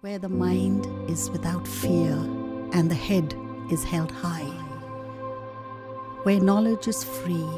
where the mind is without fear and the head is held high, where knowledge is free.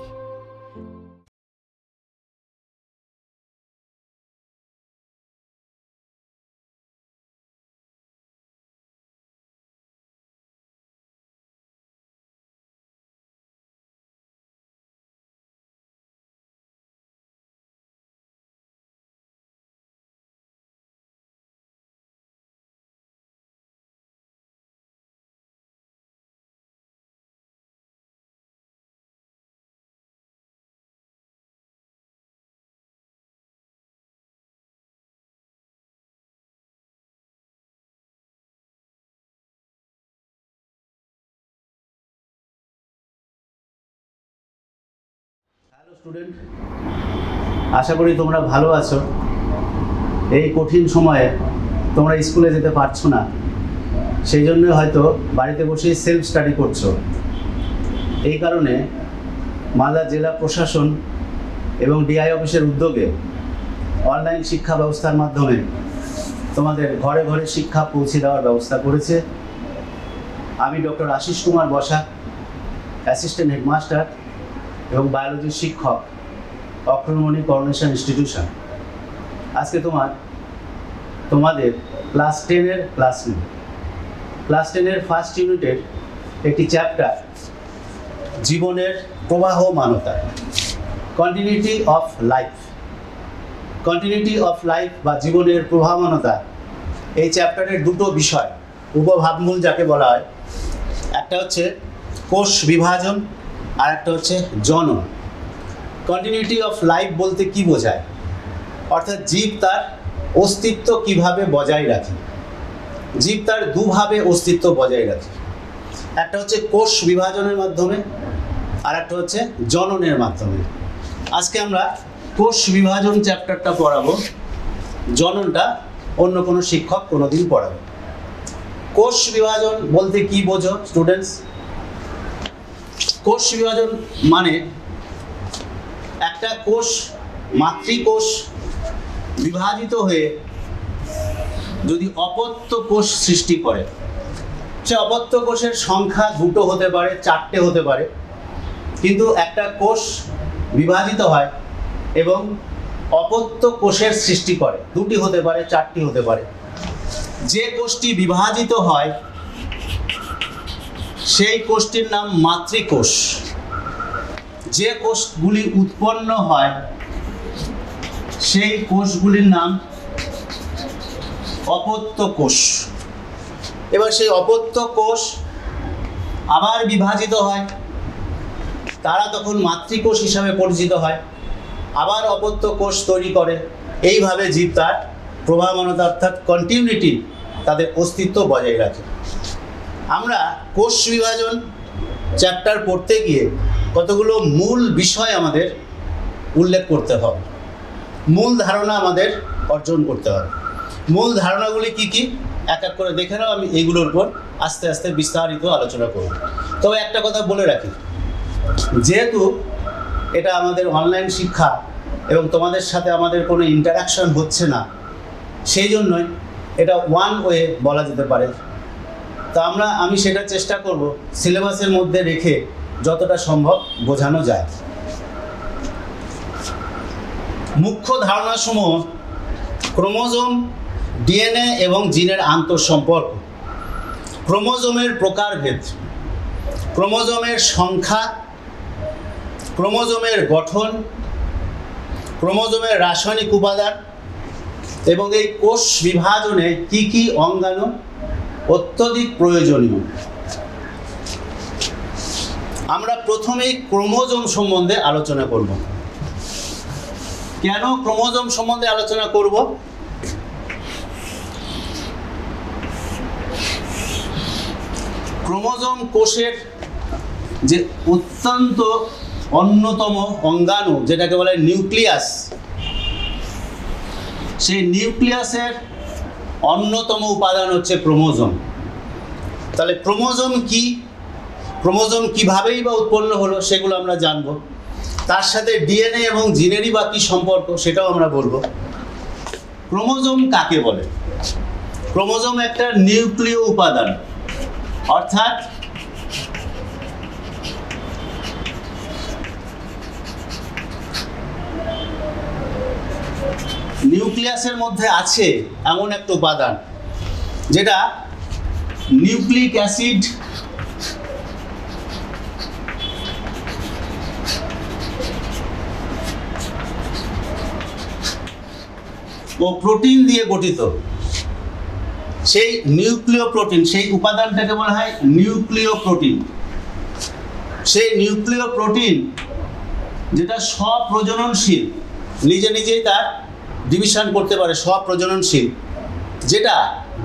Hello student, আশা করি তোমরা ভালো আছো। এই কঠিন সময়ে তোমরা স্কুলে যেতে পারছো না, সেই জন্য হয়তো বাড়িতে বসেই সেলফ স্টাডি করছো। এই কারণে মালদা জেলা প্রশাসন এবং ডিআই অফিসের উদ্যোগে অনলাইন শিক্ষা ব্যবস্থার মাধ্যমে তোমাদের ঘরে ঘরে শিক্ষা পৌঁছে দেওয়ার ব্যবস্থা করেছে। আমি doctor Ashis Kumar Basak, assistant headmaster এবং বায়োলজির শিক্ষক, অক্ষরমণি করোনেশন ইনস্টিটিউশন। আজকে তোমাদের ক্লাস 10-এর ক্লাস 10-এর ফার্স্ট ইউনিটের একটি চ্যাপ্টার, জীবনের প্রবাহমানতা, continuity of life. Continuity of life বা জীবনের প্রবাহমানতা, এই চ্যাপ্টারের দুটো বিষয়, উপভাবমূল যাকে বলা হয়। একটা হচ্ছে কোষ বিভাজন আর একটা হচ্ছে জনন। কন্টিনিউটি অফ লাইফ বলতে কি বোঝায়, অর্থাৎ জীব তার অস্তিত্ব কিভাবে বজায় রাখে। জীব তার দুভাবে অস্তিত্ব বজায় রাখে, একটা হচ্ছে কোষ বিভাজনের মাধ্যমে আর একটা হচ্ছে জননের মাধ্যমে। আজকে আমরা কোষ বিভাজন চ্যাপ্টারটা পড়াবো, জননটা অন্য কোনো শিক্ষক কোনোদিন পড়াবে। কোষ বিভাজন বলতে কি বোঝো স্টুডেন্টস? কোষ বিভাজন মানে একটা কোষ, মাতৃকোষ বিভাজিত হয়ে যদি অপত্য কোষ সৃষ্টি করে, সে অপত্য কোষের সংখ্যা দুটো হতে পারে, চারটে হতে পারে, কিন্তু একটা কোষ বিভাজিত হয় এবং অপত্য কোষের সৃষ্টি করে, দুটি হতে পারে, চারটি হতে পারে। যে কোষটি বিভাজিত হয় সেই কোষটির নাম মাতৃকোষ। যে কোষগুলি উৎপন্ন হয় সেই কোষগুলির নাম অপত্য কোষ। এবার সেই অপত্য কোষ আবার বিভাজিত হয়, তারা তখন মাতৃকোষ হিসাবে পরিচিত হয়, আবার অপত্য কোষ তৈরি করে। এইভাবে জীব তার প্রবাহমানতা অর্থাৎ কন্টিনিউটি, তাদের অস্তিত্ব বজায় রাখে। আমরা কোষ বিভাজন চ্যাপ্টার পড়তে গিয়ে কতগুলো মূল বিষয় আমাদের উল্লেখ করতে হবে, মূল ধারণা আমাদের অর্জন করতে হবে। মূল ধারণাগুলি কি কি এক এক করে দেখে নাও, আমি এইগুলোর উপর আস্তে আস্তে বিস্তারিত আলোচনা করব। তবে একটা কথা বলে রাখি, যেহেতু এটা আমাদের অনলাইন শিক্ষা এবং তোমাদের সাথে আমাদের কোনো ইন্টারাকশন হচ্ছে না, সেই জন্যই এটা ওয়ান ওয়ে বলা যেতে পারে। তা আমি সেটা চেষ্টা করব সিলেবাসের মধ্যে রেখে যতটা সম্ভব বোঝানো যায়। মুখ্য ধারণাসমূহ: ক্রোমোজোম, ডিএনএ এবং জিনের আন্তঃসম্পর্ক, ক্রোমোজোমের প্রকারভেদ, ক্রোমোজোমের সংখ্যা, ক্রোমোজোমের গঠন, ক্রোমোজোমের রাসায়নিক উপাদান এবং এই কোষ বিভাজনে কি কি অঙ্গাণু অত্যধিক প্রয়োজনীয়। আমরা প্রথমেই ক্রোমোজোম সম্বন্ধে আলোচনা করব। কেন ক্রোমোজোম সম্বন্ধে আলোচনা করব? ক্রোমোজোম কোষের যে অত্যন্ত অন্যতম অঙ্গাণু, যেটাকে বলে নিউক্লিয়াস, সেই নিউক্লিয়াসের অন্যতম উপাদান হচ্ছে ক্রোমোজোম। তাহলে ক্রোমোজোম কি, ক্রোমোজোম কীভাবেই বা উৎপন্ন হলো সেগুলো আমরা জানব। তার সাথে ডিএনএ এবং জিনেরই বা কী সম্পর্ক সেটাও আমরা বলবো। ক্রোমোজোম কাকে বলে? ক্রোমোজোম একটা নিউক্লিয় উপাদান, অর্থাৎ নিউক্লিয়াসের মধ্যে আছে এমন একটা উপাদান যেটা নিউক্লিক অ্যাসিড ও প্রোটিন দিয়ে গঠিত। সেই নিউক্লিয় প্রোটিন, সেই উপাদানটাকে বলা হয় নিউক্লিয় প্রোটিন। সেই নিউক্লিয় প্রোটিন যেটা স্বপ্রজননশীল, নিজে নিজেই তার ডিভিশন করতে পারে, স্বপ্রজননশীল, যেটা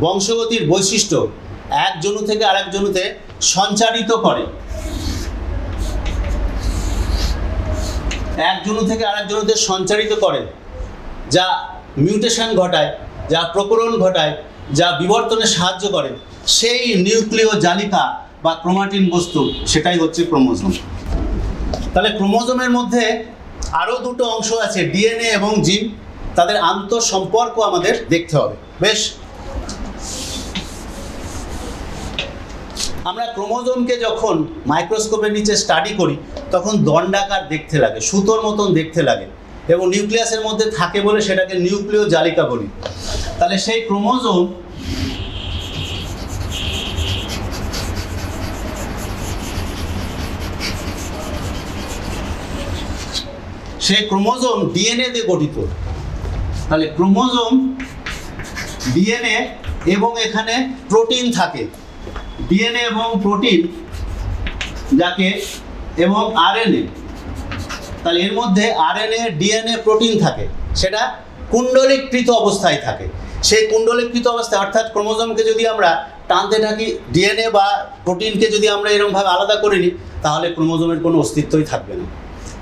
বংশগতির বৈশিষ্ট্য এক জনু থেকে আরেক জনুতে সঞ্চারিত করে, এক জনু থেকে আরেক জনুতে সঞ্চারিত করে, যা মিউটেশন ঘটায়, যা প্রকরণ ঘটায়, যা বিবর্তনে সাহায্য করে, সেই নিউক্লিয় জালিকা বা ক্রোমাটিন বস্তু, সেটাই হচ্ছে ক্রোমোজোম। তাহলে ক্রোমোজোমের মধ্যে আরও দুটো অংশ আছে, ডিএনএ এবং জিন। তাদের আন্তঃসম্পর্ক আমাদের দেখতে হবে। বেশ, আমরা ক্রোমোজোমকে যখন মাইক্রোস্কোপের নিচে স্টাডি করি তখন দণ্ডাকার দেখতে লাগে, সুতোর মতন দেখতে লাগে, এবং নিউক্লিয়াসের মধ্যে থাকে বলে সেটাকে নিউক্লিয় জালিকা বলি। তাহলে সেই ক্রোমোজোম ডিএনএ দিয়ে গঠিত। তাহলে ক্রোমোজোম ডিএনএ এবং এখানে প্রোটিন থাকে, ডিএনএ এবং প্রোটিন যাকে, এবং আরএনএ। তাহলে এর মধ্যে আরএনএ, ডিএনএ, প্রোটিন থাকে, সেটা কুণ্ডলীকৃত অবস্থায় থাকে। সেই কুণ্ডলীকৃত অবস্থায়, অর্থাৎ ক্রোমোজোমকে যদি আমরা টানতে থাকি, ডিএনএ বা প্রোটিনকে যদি আমরা এরকমভাবে আলাদা করে নিই, তাহলে ক্রোমোজোমের কোনো অস্তিত্বই থাকবে না।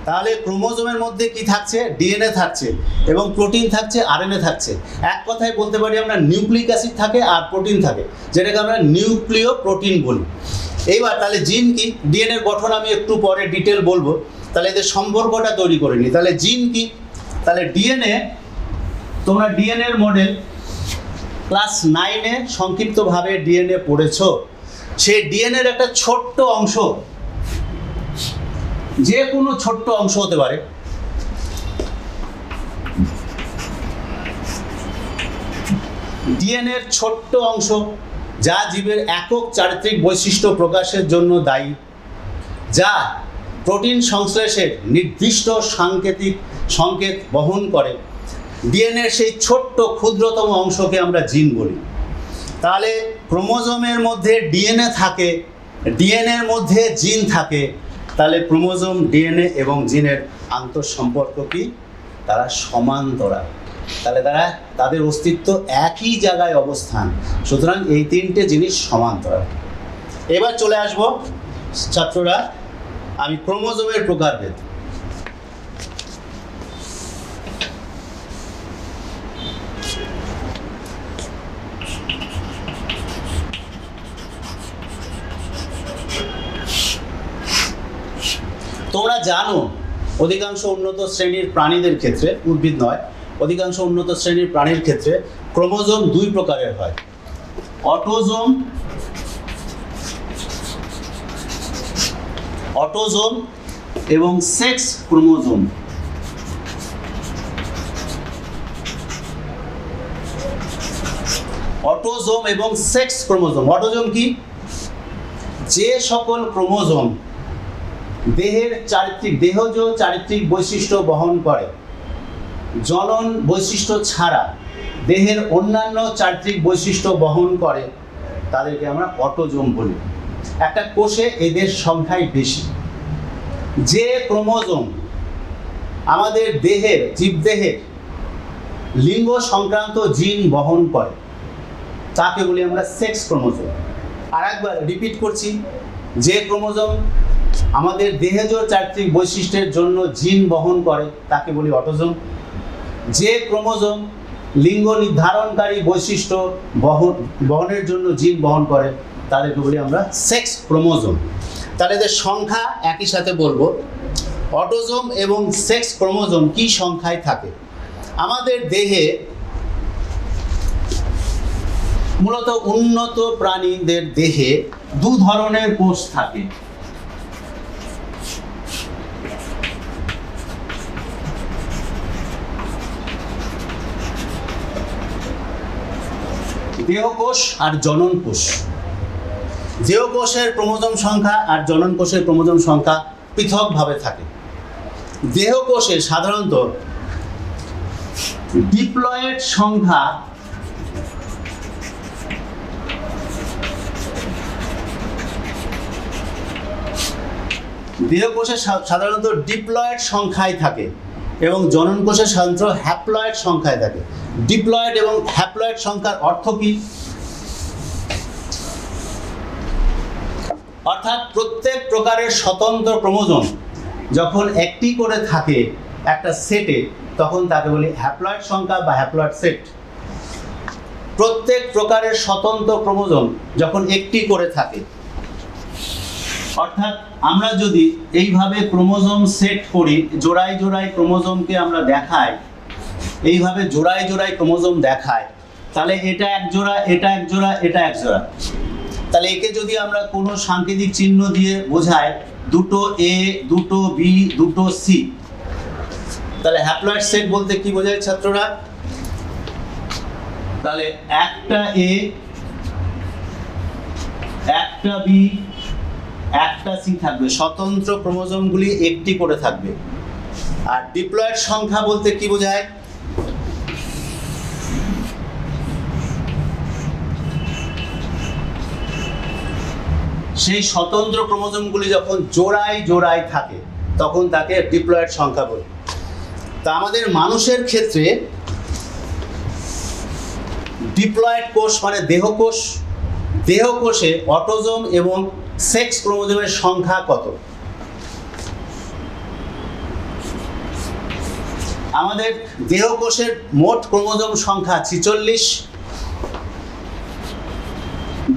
তাহলে ক্রোমোজোমের মধ্যে কি থাকছে? ডিএনএ থাকছে এবং প্রোটিন থাকছে, আরএনএ থাকছে। এক কথায় বলতে পারি আমরা নিউক্লিক অ্যাসিড থাকে আর প্রোটিন থাকে, যেটাকে আমরা নিউক্লিয় প্রোটিন বলি। এইবার তাহলে জিন কি? ডিএনএর গঠন আমি একটু পরে ডিটেল বলবো। তাহলে এদের সম্পর্কটা তৈরি করে নিই। তাহলে জিন কি? তাহলে ডিএনএ, তোমরা ডিএনএর মডেল ক্লাস 9-এ সংক্ষিপ্তভাবে ডিএনএ পড়েছো। সেই ডিএনএর একটা ছোট্ট অংশ, যে কোনো ছোট্ট অংশ হতে পারে, ডিএনএর ছোট্ট অংশ যা জীবের একক চারিত্রিক বৈশিষ্ট্য প্রকাশের জন্য দায়ী, যা প্রোটিন সংশ্লেষের নির্দিষ্ট সংকেত বহন করে, ডিএনএর সেই ছোট্ট ক্ষুদ্রতম অংশকে আমরা জিন বলি। তাহলে ক্রোমোজোমের মধ্যে ডিএনএ থাকে, ডিএনএর মধ্যে জিন থাকে। তাহলে ক্রোমোজোম, ডিএনএ এবং জিনের আন্তঃসম্পর্ক কি? তারা সমান্তরাল। তাহলে তাদের অস্তিত্ব একই জায়গায় অবস্থান, সুতরাং এই তিনটে জিনিস সমান্তরাল। এবার চলে আসব ছাত্ররা, আমি ক্রোমোজোমের প্রকারভেদ। তোমরা জানো অধিকাংশ উন্নত শ্রেণীর প্রাণীদের ক্ষেত্রে, উদ্ভিদ নয়, অধিকাংশ উন্নত শ্রেণীর প্রাণীর ক্ষেত্রে ক্রোমোজোম দুই প্রকারের হয়, অটোজোম এবং সেক্স ক্রোমোজোম। অটোজোম এবং সেক্স ক্রোমোজোম। অটোজোম কি? যে সকল ক্রোমোজোম দেহজ চারিত্রিক বৈশিষ্ট্য বহন করে, জনন বৈশিষ্ট্য ছাড়া দেহের অন্যান্য চারিত্রিক বৈশিষ্ট্য বহন করে, তাদেরকে আমরা অটোজোম বলি। একটা কোষে এদের সংখ্যাই বেশি। যে ক্রোমোজোম আমাদের দেহের, জীবদেহের লিঙ্গ সংক্রান্ত জিন বহন করে, তাকে বলি আমরা সেক্স ক্রোমোজোম। আর একবার রিপিট করছি, যে ক্রোমোজোম আমাদের দেহজ চারিত্রিক বৈশিষ্ট্যের জন্য জিন বহন করে, তাকে বলি অটোজোম। যে ক্রোমোজোম লিঙ্গ নির্ধারণকারী বৈশিষ্ট্য বহনের জন্য জিন বহন করে, তাদেরকে বলি আমরা সেক্স ক্রোমোজোম। তাহলে এদের সংখ্যা একই সাথে বলবো। অটোজোম এবং সেক্স ক্রোমোজোম কি সংখ্যায় থাকে? আমাদের দেহে মূলত উন্নত প্রাণীদের দেহে দু ধরনের কোষ থাকে। দেহকোষ আর জনন কোষ। দেহকোষের ক্রোমোজোম সংখ্যা আর জনন কোষের ক্রোমোজোম সংখ্যা পৃথকভাবে থাকে। দেহকোষে সাধারণত ডিপ্লয়েড সংখ্যা দেহকোষে সাধারণত ডিপ্লয়েড সংখ্যায় থাকে এবং জনন কোষে সাধারণত হ্যাপ্লয়েড সংখ্যায় থাকে। ডিপ্লয়েড এবং হ্যাপ্লয়েড সংখ্যার অর্থ কি? অর্থাৎ প্রত্যেক প্রকারের স্বতন্ত্র ক্রোমোজোম যখন একটি করে থাকে একটা সেটে, তখন তাকে বলি হ্যাপ্লয়েড সংখ্যা বা হ্যাপ্লয়েড সেট। প্রত্যেক প্রকারের স্বতন্ত্র ক্রোমোজোম যখন একটি করে থাকে, অর্থাৎ আমরা যদি এইভাবে ক্রোমোজোম সেট করি, জোড়ায় জোড়ায় ক্রোমোজোমকে আমরা দেখাই, এইভাবে জোড়ায় জোড়ায় ক্রোমোজোম দেখাই, তাহলে এটা এক জোড়া, এটা এক জোড়া, এটা এক জোড়া। তাহলে একে যদি আমরা কোনো সাংকেতিক চিহ্ন দিয়ে বোঝাই, দুটো এ, দুটো বি, দুটো সি, তাহলে হ্যাপ্লয়েড সেট বলতে কি বোঝায় ছাত্ররা? তাহলে একটা এ, একটা বি, একটা সি থাকবে, স্বতন্ত্র ক্রোমোজোমগুলি একটি করে থাকবে। আর ডিপ্লয়েড সংখ্যা বলতে কি বোঝায়? সেই স্বতন্ত্র ক্রোমোজোমগুলি যখন জোড়ায় জোড়ায় থাকে, তখন তাকে ডিপ্লয়েড সংখ্যা বলে। তা আমাদের মানুষের ক্ষেত্রে ডিপ্লয়েড কোষ মানে দেহকোষ, দেহকোষে অটোজোম এবং সেক্স ক্রোমোজোমের সংখ্যা কত? আমাদের দেহকোষের মোট ক্রোমোজোম সংখ্যা 46,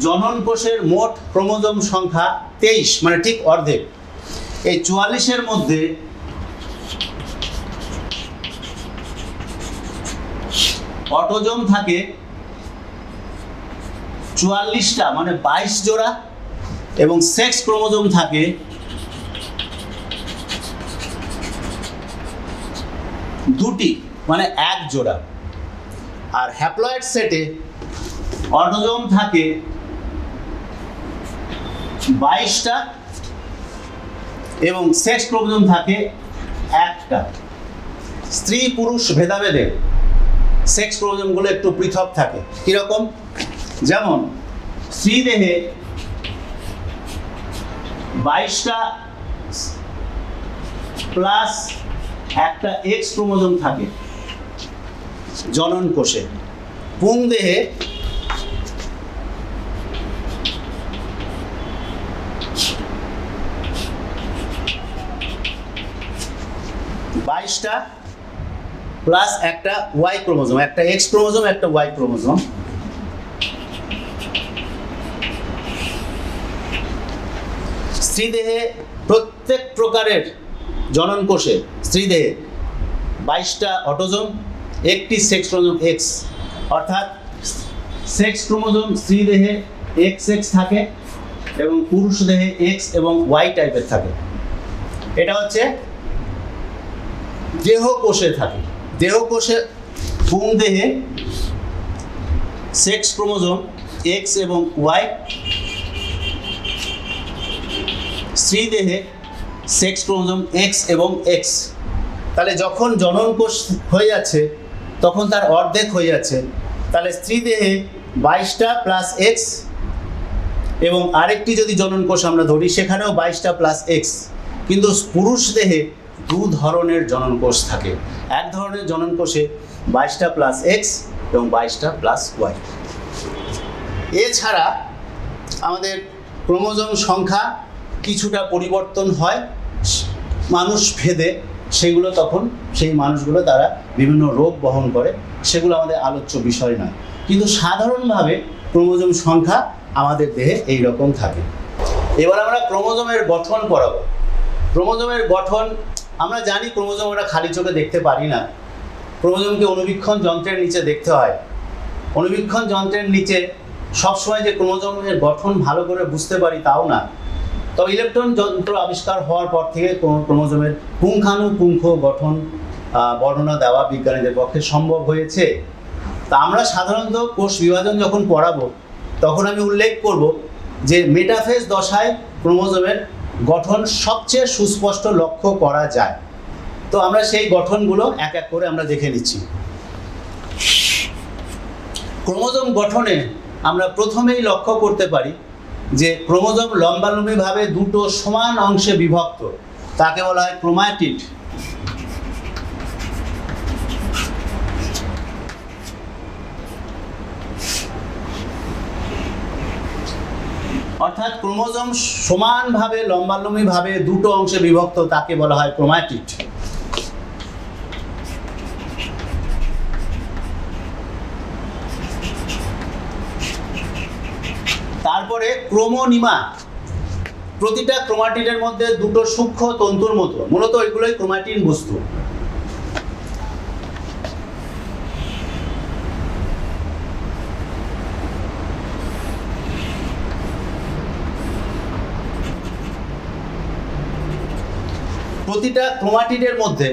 জনন কোষের মোট ক্রোমোজোম সংখ্যা 23, মানে ঠিক অর্ধেক। এই 44-এর মধ্যে অটোজোম থাকে 44টা, মানে 22 জোড়া, এবং সেক্স ক্রোমোজোম থাকে 2টি, মানে 1 জোড়া। আর হ্যাপ্লয়েড সেটে অটোজোম থাকে 22টা এবং সেক্স ক্রোমোজোম থাকে 1টা। স্ত্রী পুরুষ ভেদাভেদে সেক্স ক্রোমোজোমগুলো একটু পৃথক থাকে। কিরকম? যেমন স্ত্রী দেহে 22টা প্লাস একটা এক্স ক্রোমোজোম থাকে জনন কোষে। পুং দেহে 22টা প্লাস একটা ওয়াই ক্রোমোজোম, একটা এক্স ক্রোমোজোম, একটা ওয়াই ক্রোমোজোম। স্ত্রীদেহে প্রত্যেক প্রকারের জনন কোষে স্ত্রীদেহে 22টা অটোজোম, একটি সেক্স ক্রোমোজোম এক্স, অর্থাৎ সেক্স ক্রোমোজোম স্ত্রীদেহে এক্স এক্স থাকে এবং পুরুষ দেহে এক্স এবং ওয়াই টাইপের থাকে। এটা হচ্ছে দেহকোষে থাকে। দেহকোষে পুং দেহে সেক্স ক্রোমোজোম এক্স এবং ওয়াই, স্ত্রী দেহে সেক্স ক্রোমোজোম এক্স এবং এক্স। তাহলে যখন জনন কোষ হয়ে যাচ্ছে তখন তার অর্ধেক হয়ে যাচ্ছে। তাহলে স্ত্রী দেহে 22টা প্লাস এক্স, এবং আরেকটি যদি জনন কোষ আমরা ধরি সেখানেও 22টা প্লাস এক্স। কিন্তু পুরুষ দেহে দু ধরনের জনন কোষ থাকে। এক ধরনের জনন কোষে 22টা প্লাস এক্স এবং 22টা প্লাস ওয়াই। এছাড়া আমাদের ক্রোমোজোম সংখ্যা কিছুটা পরিবর্তন হয় মানুষ ভেদে, সেগুলো তখন সেই মানুষগুলো তারা বিভিন্ন রোগ বহন করে, সেগুলো আমাদের আলোচ্য বিষয় নয়। কিন্তু সাধারণভাবে ক্রোমোজোম সংখ্যা আমাদের দেহে এই রকম থাকে। এবার আমরা ক্রোমোজোমের গঠন পড়াবো। ক্রোমোজোমের গঠন আমরা জানি, ক্রোমোজোম আমরা খালি চোখে দেখতে পারি না। ক্রোমোজোমকে অনুবীক্ষণ যন্ত্রের নিচে দেখতে হয়। অনুবীক্ষণ যন্ত্রের নিচে সবসময় যে ক্রোমোজোমের গঠন ভালো করে বুঝতে পারি তাও না। তবে ইলেকট্রন যন্ত্র আবিষ্কার হওয়ার পর থেকে ক্রোমোজোমের পুঙ্খানুপুঙ্খ গঠন বর্ণনা দেওয়া বিজ্ঞানীদের পক্ষে সম্ভব হয়েছে। তা আমরা সাধারণত কোষ বিভাজন যখন পড়াবো তখন আমি উল্লেখ করব যে মেটাফেজ দশায় ক্রোমোজোমের গঠন সবচেয়ে সুস্পষ্ট লক্ষ্য করা যায়। তো আমরা সেই গঠনগুলো এক এক করে আমরা দেখে নিচ্ছি। ক্রোমোজোম গঠনে আমরা প্রথমেই লক্ষ্য করতে পারি যে ক্রোমোজোম লম্বালম্বিভাবে দুটো সমান অংশে বিভক্ত, তাকে বলা হয় ক্রোমাটিড। অর্থাৎ ক্রোমোজোম সমানভাবে লম্বালম্বিভাবে দুটো অংশে বিভক্ত, তাকে বলা হয় ক্রোমাটিড। তারপরে ক্রোমোনিমা। প্রতিটা ক্রোমাটিডের মধ্যে দুটো সূক্ষ্ম তন্তুর মতো, মূলত এগুলোই ক্রোমাটিন বস্তু। প্রতিটা ক্রোমাটিডের মধ্যে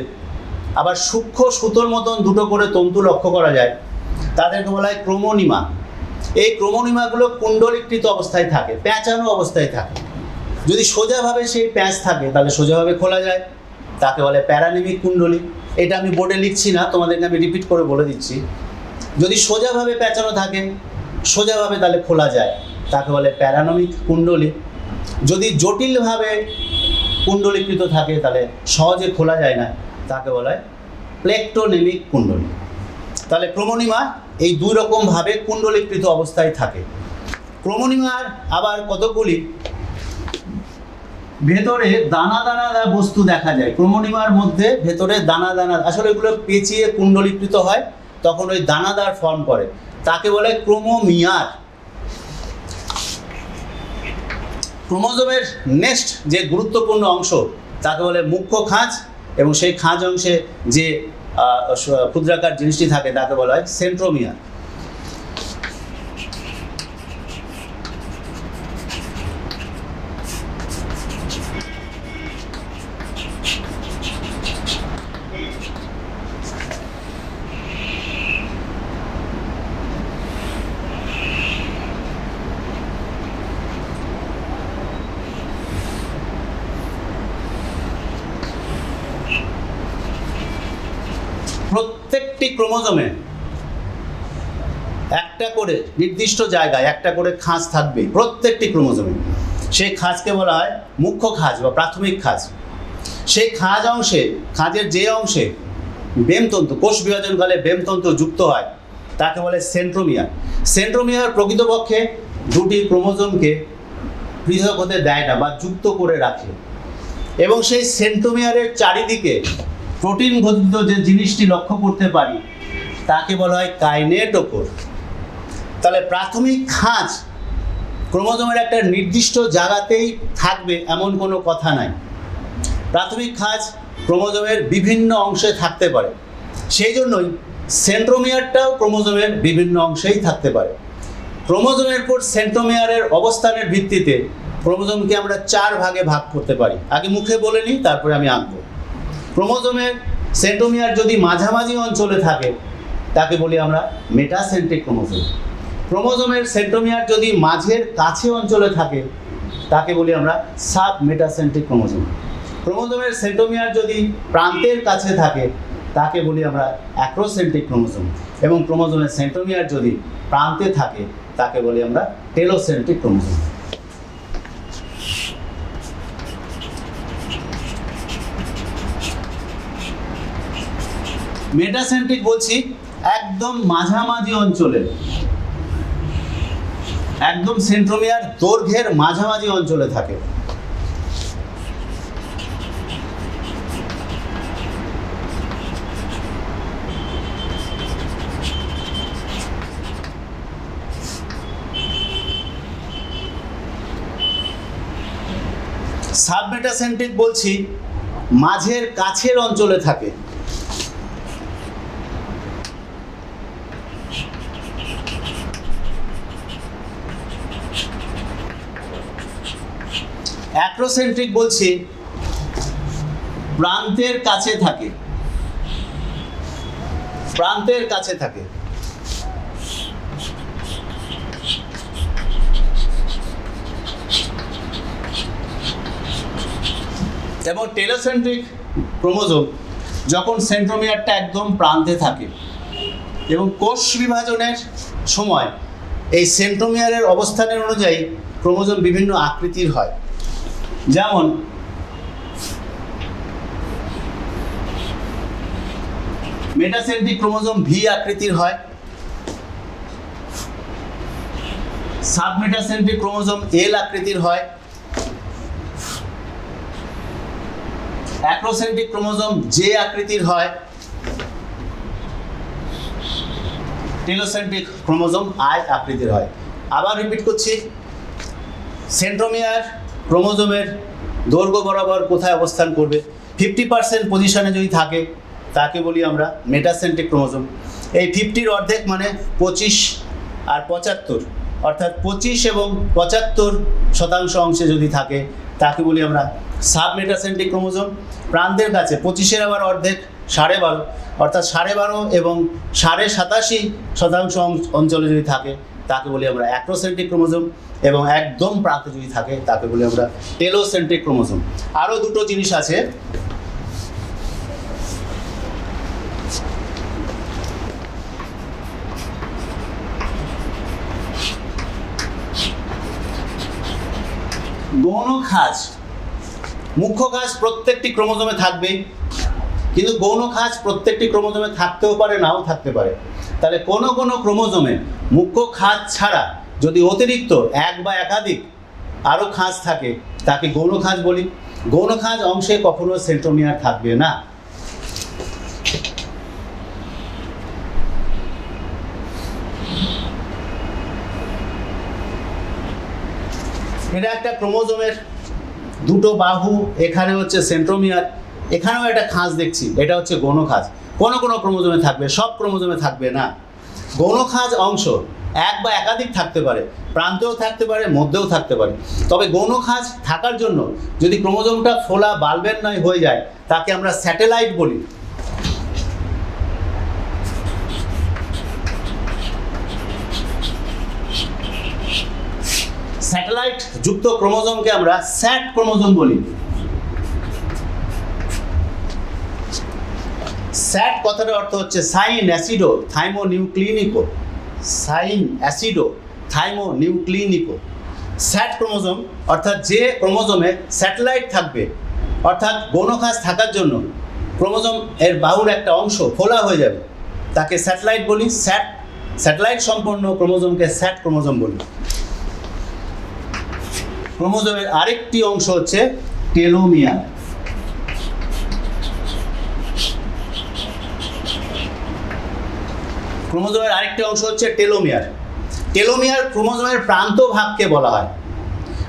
আবার সূক্ষ্ম সুতোর মতন দুটো করে তন্তু লক্ষ্য করা যায়, তাদেরকে বলা হয় ক্রোমোনিমা। এই ক্রোমোনিমাগুলো কুণ্ডলীকৃত অবস্থায় থাকে, প্যাঁচানো অবস্থায় থাকে। যদি সোজাভাবে সেই প্যাঁচ থাকে তাহলে সোজাভাবে খোলা যায়, তাকে বলে প্যারানিমিক কুণ্ডলী। এটা আমি বোর্ডে লিখছি না, তোমাদেরকে আমি রিপিট করে বলে দিচ্ছি। যদি সোজাভাবে প্যাঁচানো থাকে, সোজাভাবে তাহলে খোলা যায়, তাকে বলে প্যারানমিক কুণ্ডলী। যদি জটিলভাবে কুণ্ডলীকৃত থাকে তাহলে সহজে খোলা যায় না, তাকে বলা হয় প্লেকটোনেমিক কুণ্ডলী। তাহলে ক্রোমোনিমা এই দুই রকমভাবে কুণ্ডলীকৃত অবস্থায় থাকে। ক্রোমোনিমার আবার কতগুলি ভেতরে দানা দানা বস্তু দেখা যায়। ক্রোমোনিমার মধ্যে ভেতরে দানা দানা, আসলে এগুলো পেঁচিয়ে কুণ্ডলীকৃত হয়, তখন ওই দানাদার ফর্ম করে, তাকে বলে ক্রোমোমিয়ার। ক্রোমোজোমের নেক্সট যে গুরুত্বপূর্ণ অংশ তাকে বলে মুখ্য খাঁজ, এবং সেই খাঁজ অংশে যে ক্ষুদ্রাকার জিনিসটি থাকে তাকে বলা হয় সেন্ট্রোমিয়ার। প্রত্যেকটি ক্রোমোজোমে একটা করে নির্দিষ্ট জায়গায় একটা করে খাঁজ থাকবে প্রত্যেকটি ক্রোমোজোমে। সেই খাঁজকে বলা হয় মুখ্য খাঁজ বা প্রাথমিক খাঁজ। সেই খাঁজ অংশে, খাঁজের যে অংশে বেমতন্তু, কোষ বিভাজনকালে বেমতন্তু যুক্ত হয় তাকে বলে সেন্ট্রোমিয়ার। সেন্ট্রোমিয়ার প্রকৃতপক্ষে দুটি ক্রোমোজোমকে পৃথক হতে দেয় না বা যুক্ত করে রাখে, এবং সেই সেন্ট্রোমিয়ারের চারিদিকে প্রোটিন ঘটিত যে জিনিসটি লক্ষ্য করতে পারি তাকে বলা হয় কাইনেটোকোর। তাহলে প্রাথমিক খাঁজ ক্রোমোজোমের একটা নির্দিষ্ট জায়গাতেই থাকবে এমন কোনো কথা নাই। প্রাথমিক খাঁজ ক্রোমোজোমের বিভিন্ন অংশে থাকতে পারে, সেই জন্যই সেন্ট্রোমিয়ারটাও ক্রোমোজোমের বিভিন্ন অংশেই থাকতে পারে। ক্রোমোজোমের পর সেন্ট্রোমিয়ারের অবস্থানের ভিত্তিতে ক্রোমোজোমকে আমরা 4 ভাগে ভাগ করতে পারি। আগে মুখে বলে নিই, তারপরে আমি আঁকবো। ক্রোমোজোমের সেন্ট্রোমিয়ার যদি মাঝামাঝি অঞ্চলে থাকে তাকে বলি আমরা মেটাসেন্ট্রিক ক্রোমোজোম। ক্রোমোজোমের সেন্ট্রোমিয়ার যদি মাঝের কাছে অঞ্চলে থাকে তাকে বলি আমরা সাব মেটাসেন্ট্রিক ক্রোমোজোম। ক্রোমোজোমের সেন্ট্রোমিয়ার যদি প্রান্তের কাছে থাকে তাকে বলি আমরা অ্যাক্রোসেন্ট্রিক ক্রোমোজোম, এবং ক্রোমোজোমের সেন্ট্রোমিয়ার যদি প্রান্তে থাকে তাকে বলি আমরা টেলোসেন্ট্রিক ক্রোমোজোম। মেটাসেন্ট্রিক বলছি একদম মাঝামাঝি অঞ্চলে, একদম সেন্ট্রোমিয়ার দৈর্ঘ্যের মাঝামাঝি অঞ্চলে থাকে। সাবমেটাসেন্ট্রিক বলছি মাঝের কাছের অঞ্চলে থাকে। অ্যাক্রোসেন্ট্রিক বলছি প্রান্তের কাছে থাকে, প্রান্তের কাছে থাকে। এবং টেলোসেন্ট্রিক ক্রোমোজোম যখন সেন্ট্রোমিয়ারটা একদম প্রান্তে থাকে এবং কোষ বিভাজনের সময় এই সেন্ট্রোমিয়ারের অবস্থানের অনুযায়ী ক্রোমোজোম বিভিন্ন আকৃতির হয়। যেমন মেটাসেন্ট্রিক ক্রোমোজোম ভি আকৃতির হয়, সাবমেটাসেন্ট্রিক ক্রোমোজোম এল আকৃতির হয়, অ্যাক্রোসেন্ট্রিক ক্রোমোজোম জে আকৃতির হয়, টেলোসেন্ট্রিক ক্রোমোজোম আই আকৃতির হয়। আবার রিপিট করছি, সেন্ট্রোমিয়ার ক্রোমোজোমের দৈর্ঘ্য বরাবর কোথায় অবস্থান করবে, 50% পজিশনে যদি থাকে তাকে বলি আমরা মেটাসেন্ট্রিক ক্রোমোজোম। এই 50-র অর্ধেক মানে 25 আর 75, অর্থাৎ 25 এবং 75% অংশে যদি থাকে তাকে বলি আমরা সাবমেটাসেন্ট্রিক ক্রোমোজোম। প্রান্তের কাছে 25-এর আবার অর্ধেক 12.5, অর্থাৎ 12.5 এবং 87.5% অঞ্চলে যদি থাকে তাকে বলি আমরা অ্যাক্রোসেন্ট্রিক ক্রোমোজোম, এবং একদম প্রান্তে যদি থাকে তাকে বলি আমরা টেলোসেন্ট্রিক ক্রোমোজোম। আরও দুটো জিনিস আছে, গৌণ খাঁজ। মুখ্য খাঁজ প্রত্যেকটি ক্রোমোজোমে থাকবে, কিন্তু গৌণ খাঁজ প্রত্যেকটি ক্রোমোজোমে থাকতেও পারে, নাও থাকতে পারে। তাহলে কোনো কোনো ক্রোমোজোমে মুখ্য খাঁজ ছাড়া যদি অতিরিক্ত এক বা একাধিক আরও খাঁজ থাকে তাকে গৌণ খাঁজ বলি। গৌণ খাঁজ অংশে কখনো সেন্ট্রোমিয়ার থাকবে না। এটা একটা ক্রোমোজোমের দুটো বাহু, এখানে হচ্ছে সেন্ট্রোমিয়ার, এখানেও একটা খাঁজ দেখছি, এটা হচ্ছে গৌণ খাঁজ। কোনো কোনো ক্রোমোজোমে থাকবে, সব ক্রোমোজোমে থাকবে না। গৌণ খাঁজ অংশ এক বা একাধিক থাকতে পারে, প্রান্তেও থাকতে পারে, মধ্যেও থাকতে পারে। তবে গৌণ খাঁজ থাকার জন্য যদি ক্রোমোজোমটা ফোলা বাল্বের নয় হয়ে যায় তাকে আমরা স্যাটেলাইট বলি। স্যাটেলাইট যুক্ত ক্রোমোজোমকে আমরা স্যাট ক্রোমোজোম বলি। স্যাট কথাটার অর্থ হচ্ছে সাইন অ্যাসিডো থাইমোনিউক্লিনিকো, সাইন অ্যাসিডো থাইমোনিউক্লিনিকো। স্যাট ক্রোমোজোম অর্থাৎ যে ক্রোমোজোমে স্যাটেলাইট থাকবে, অর্থাৎ গৌণ খাঁজ থাকার জন্য ক্রোমোজোম এর বাহুর একটা অংশ ফোলা হয়ে যাবে, তাকে স্যাটেলাইট বলি। স্যাটেলাইট সম্পন্ন ক্রোমোজোমকে স্যাট ক্রোমোজোম বলি। ক্রোমোজোমের আরেকটি অংশ হচ্ছে টেলোমিয়ার। ক্রোমোজোমের আরেকটি অংশ হচ্ছে টেলোমিয়ার। টেলোমিয়ার ক্রোমোজোমের প্রান্তভাগকে বলা হয়।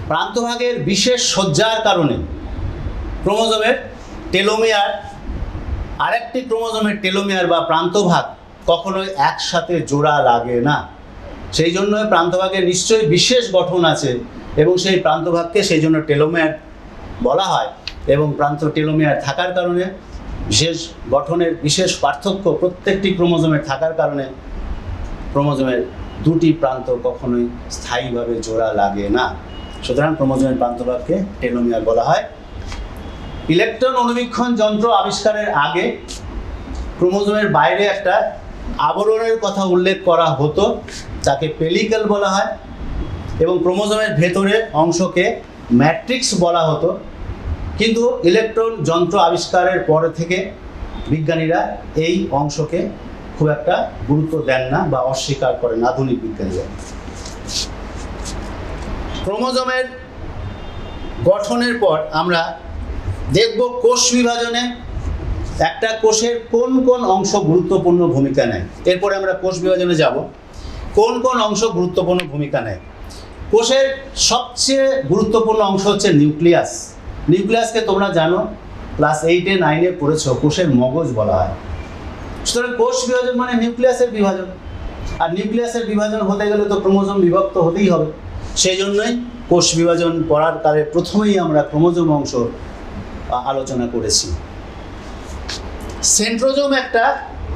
প্রান্তভাগের বিশেষ সজ্জার কারণে ক্রোমোজোমের টেলোমিয়ার আরেকটি ক্রোমোজোমের টেলোমিয়ার বা প্রান্তভাগ কখনোই একসাথে জোড়া লাগে না। সেই জন্য প্রান্তভাগের নিশ্চয়ই বিশেষ গঠন আছে এবং সেই প্রান্তভাগকে সেই জন্য টেলোমিয়ার বলা হয়। এবং টেলোমিয়ার থাকার কারণে বিশেষ গঠনের বিশেষ পার্থক্য প্রত্যেকটি ক্রোমোজোমের থাকার কারণে ক্রোমোজোমের দুটি প্রান্ত কখনোই স্থায়ীভাবে জোড়া লাগে না। সুতরাং ক্রোমোজোমের প্রান্তভাগকে টেলোমিয়ার বলা হয়। ইলেকট্রন অণুবীক্ষণ যন্ত্র আবিষ্কারের আগে ক্রোমোজোমের বাইরে একটা আবরণের কথা উল্লেখ করা হতো, তাকে পেলিকেল বলা হয়, এবং ক্রোমোজোমের ভেতরে অংশকে ম্যাট্রিক্স বলা হতো। কিন্তু ইলেকট্রন যন্ত্র আবিষ্কারের পর থেকে বিজ্ঞানীরা এই অংশকে খুব একটা গুরুত্ব দেন না বা অস্বীকার করেন আধুনিক বিজ্ঞানীরা। ক্রোমোজোমের গঠনের পর আমরা দেখব কোষ বিভাজনে একটা কোষের কোন কোন অংশ গুরুত্বপূর্ণ ভূমিকা নেয়। এরপরে আমরা কোষ বিভাজনে যাব, কোন কোন অংশ গুরুত্বপূর্ণ ভূমিকা নেয়। কোষের সবচেয়ে গুরুত্বপূর্ণ অংশ হচ্ছে নিউক্লিয়াস। নিউক্লিয়াসকে তোমরা জানো, ক্লাস 8-এ 9-এ পড়েছো, কোষের মগজ বলা হয়। সুতরাং কোষ বিভাজন মানে নিউক্লিয়াসের বিভাজন, আর নিউক্লিয়াসের বিভাজন হতে গেলে তো ক্রোমোজোম বিভক্ত হতেই হবে। সেই জন্যই কোষ বিভাজন পড়ার কালে প্রথমেই আমরা ক্রোমোজোম অংশ আলোচনা করেছি। সেন্ট্রোজোম একটা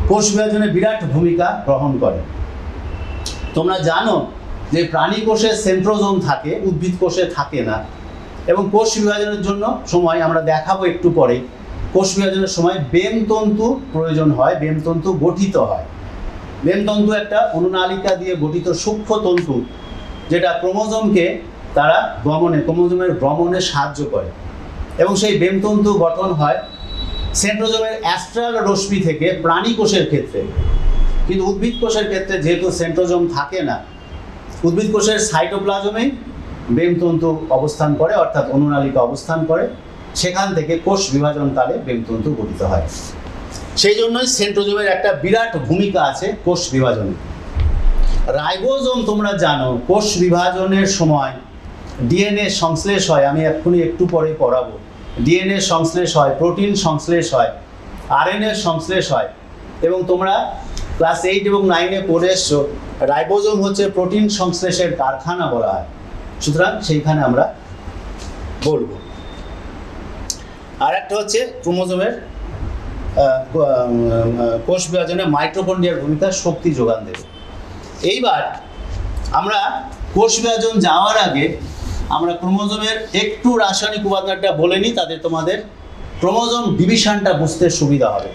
কোষ বিভাজনে বিরাট ভূমিকা গ্রহণ করে। তোমরা জানো যে প্রাণী কোষে সেন্ট্রোজোম থাকে, উদ্ভিদ কোষে থাকে না। এবং কোষ বিভাজনের জন্য সময় আমরা দেখাবো একটু পরে, কোষ বিভাজনের সময় বেমতন্তু প্রয়োজন হয়, বেমতন্তু গঠিত হয়। বেমতন্তু একটা অনুনালিকা দিয়ে গঠিত সূক্ষ্ম তন্তু, যেটা ক্রোমোজোমকে তারা ক্রোমোজোমের ভ্রমণে সাহায্য করে। এবং সেই বেমতন্তু গঠন হয় সেন্ট্রোজোমের অ্যাস্ট্রাল রশ্মি থেকে প্রাণী কোষের ক্ষেত্রে। কিন্তু উদ্ভিদ কোষের ক্ষেত্রে যেহেতু সেন্ট্রোজোম থাকে না, উদ্ভিদ কোষের সাইটোপ্লাজমেই বেমতন্তু অবস্থান করে, অর্থাৎ অনুনালিকা অবস্থান করে। সেখান থেকে কোষ বিভাজনকালে বেমতন্তু গঠিত হয়। সেই জন্যই সেন্ট্রোজোমের একটা বিরাট ভূমিকা আছে কোষ বিভাজনে। রাইবোজোম তোমরা জানো, কোষ বিভাজনের সময় ডিএনএ সংশ্লেষ হয়। আমি এক্ষুনি একটু পরে পড়াবো। ডিএনএ সংশ্লেষ হয়, প্রোটিন সংশ্লেষ হয়, আরএনএ সংশ্লেষ হয়। এবং তোমরা ক্লাস 8 এবং 9-এ পড়ে এসছো, রাইবোজোম হচ্ছে প্রোটিন সংশ্লেষের কারখানা বলা হয়। সুতরাং সেইখানে আমরা বলবো। আর একটা হচ্ছে ক্রোমোজোমের কোষ বিভাজনে মাইটোকন্ড্রিয়ার ভূমিকা, শক্তি যোগান দেবে। এইবার আমরা কোষ বিভাজন যাওয়ার আগে আমরা ক্রোমোজোমের একটু রাসায়নিক উপাদানটা বলে নিই, তাতে তোমাদের ক্রোমোজোম ডিভিশনটা বুঝতে সুবিধা হবে।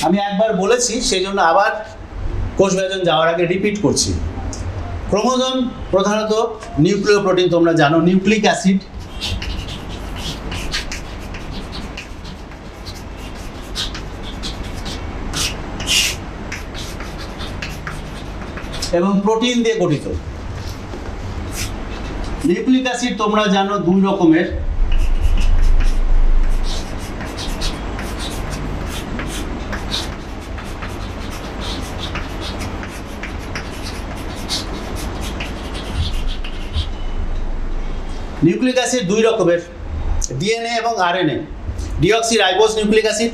আমি একবার বলেছি, সেই জন্য আবার কোষ বিভাজন যাওয়ার আগে রিপিট করছি। ক্রোমোজোম প্রধানত নিউক্লিয় প্রোটিন, তোমরা জানো, নিউক্লিক অ্যাসিড, এবং প্রোটিন দিয়ে গঠিত। নিউক্লিক অ্যাসিড তোমরা জানো দুই রকমের, নিউক্লিক অ্যাসিড দুই রকমের, ডিএনএ এবং RNA. Deoxyribose nucleic acid,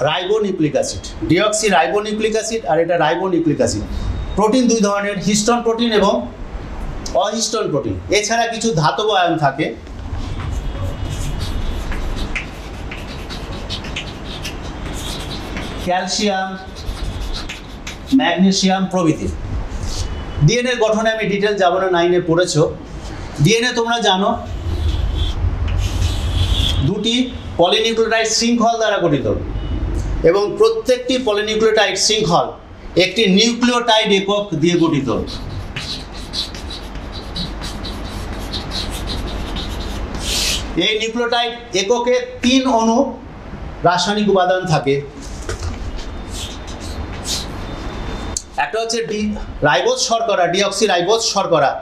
ribo nucleic acid. Deoxy ribo nucleic acid আর এটা রাইবো নিউক্লিক অ্যাসিড। প্রোটিন দুই ধরনের, হিস্টোন প্রোটিন এবং অহিস্টোন প্রোটিন। এছাড়া কিছু ধাতব আয়ন থাকে। ক্যালসিয়াম, ম্যাগনেসিয়াম প্রভৃতি। ডিএনএ গঠনে আমি ডিটেল যাব না, 9-এ পড়েছো। ডিএনএ তোমরা জানো দুটি পলিনিউক্লিওটাইড শৃঙ্খল দ্বারা গঠিত, এবং প্রত্যেকটি পলিনিউক্লিওটাইড শৃঙ্খল একটি নিউক্লিওটাইড একক দিয়ে গঠিত। এই নিউক্লিওটাইড এককে 3 অণু রাসায়নিক উপাদান থাকে। একটা হচ্ছে রাইবোজ শর্করা, ডিঅক্সি রাইবোজ শর্করা।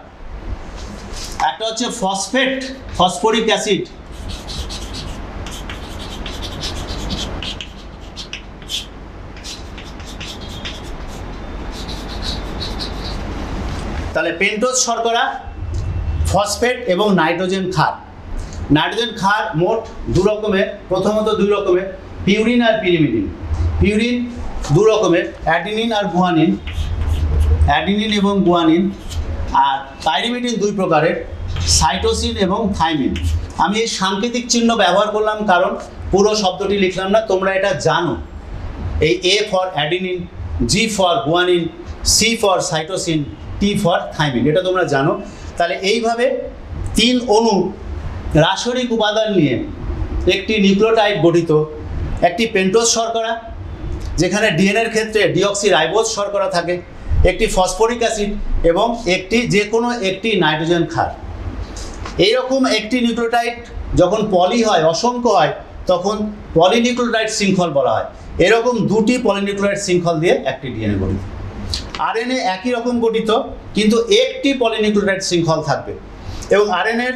একটা হচ্ছে ফসফেট, ফসফরিক অ্যাসিড। তাহলে পেন্টোজ শর্করা, ফসফেট এবং নাইট্রোজেন ক্ষার। নাইট্রোজেন ক্ষার মোট দু রকমের, প্রথমত দুই রকমের, পিউরিন আর পিরিমিডিন। পিউরিন দু রকমের, অ্যাডিনিন আর গুয়ানিন, অ্যাডিনিন এবং গুয়ানিন। আর পাইরিমিডিন দুই প্রকারের, সাইটোসিন এবং থাইমিন। আমি এই সাংকেতিক চিহ্ন ব্যবহার করলাম কারণ পুরো শব্দটি লিখলাম না, তোমরা এটা জানো। এই A for adenine, G for guanine, C for cytosine, T for thymine, এটা তোমরা জানো। তাহলে এইভাবে 3 অণু রাসায়নিক উপাদান নিয়ে একটি নিউক্লিওটাইড গঠিত। একটি পেন্টোজ শর্করা, যেখানে ডিএনএর ক্ষেত্রে ডিঅক্সি রাইবোজ শর্করা থাকে, একটি ফসফরিক অ্যাসিড এবং একটি যে কোনো একটি নাইট্রোজেন ক্ষার। এইরকম একটি নিউক্লিওটাইড যখন পলি হয়, অসংখ্য হয়, তখন পলিনিউক্লিওটাইড শৃঙ্খল বলা হয়। এরকম দুটি পলিনিউক্লিওটাইড শৃঙ্খল দিয়ে একটি ডিএনএ গঠিত। আরএনএ একই রকম গঠিত, কিন্তু একটি পলিনিউক্লিওটাইড শৃঙ্খল থাকবে। এবং আরএনএর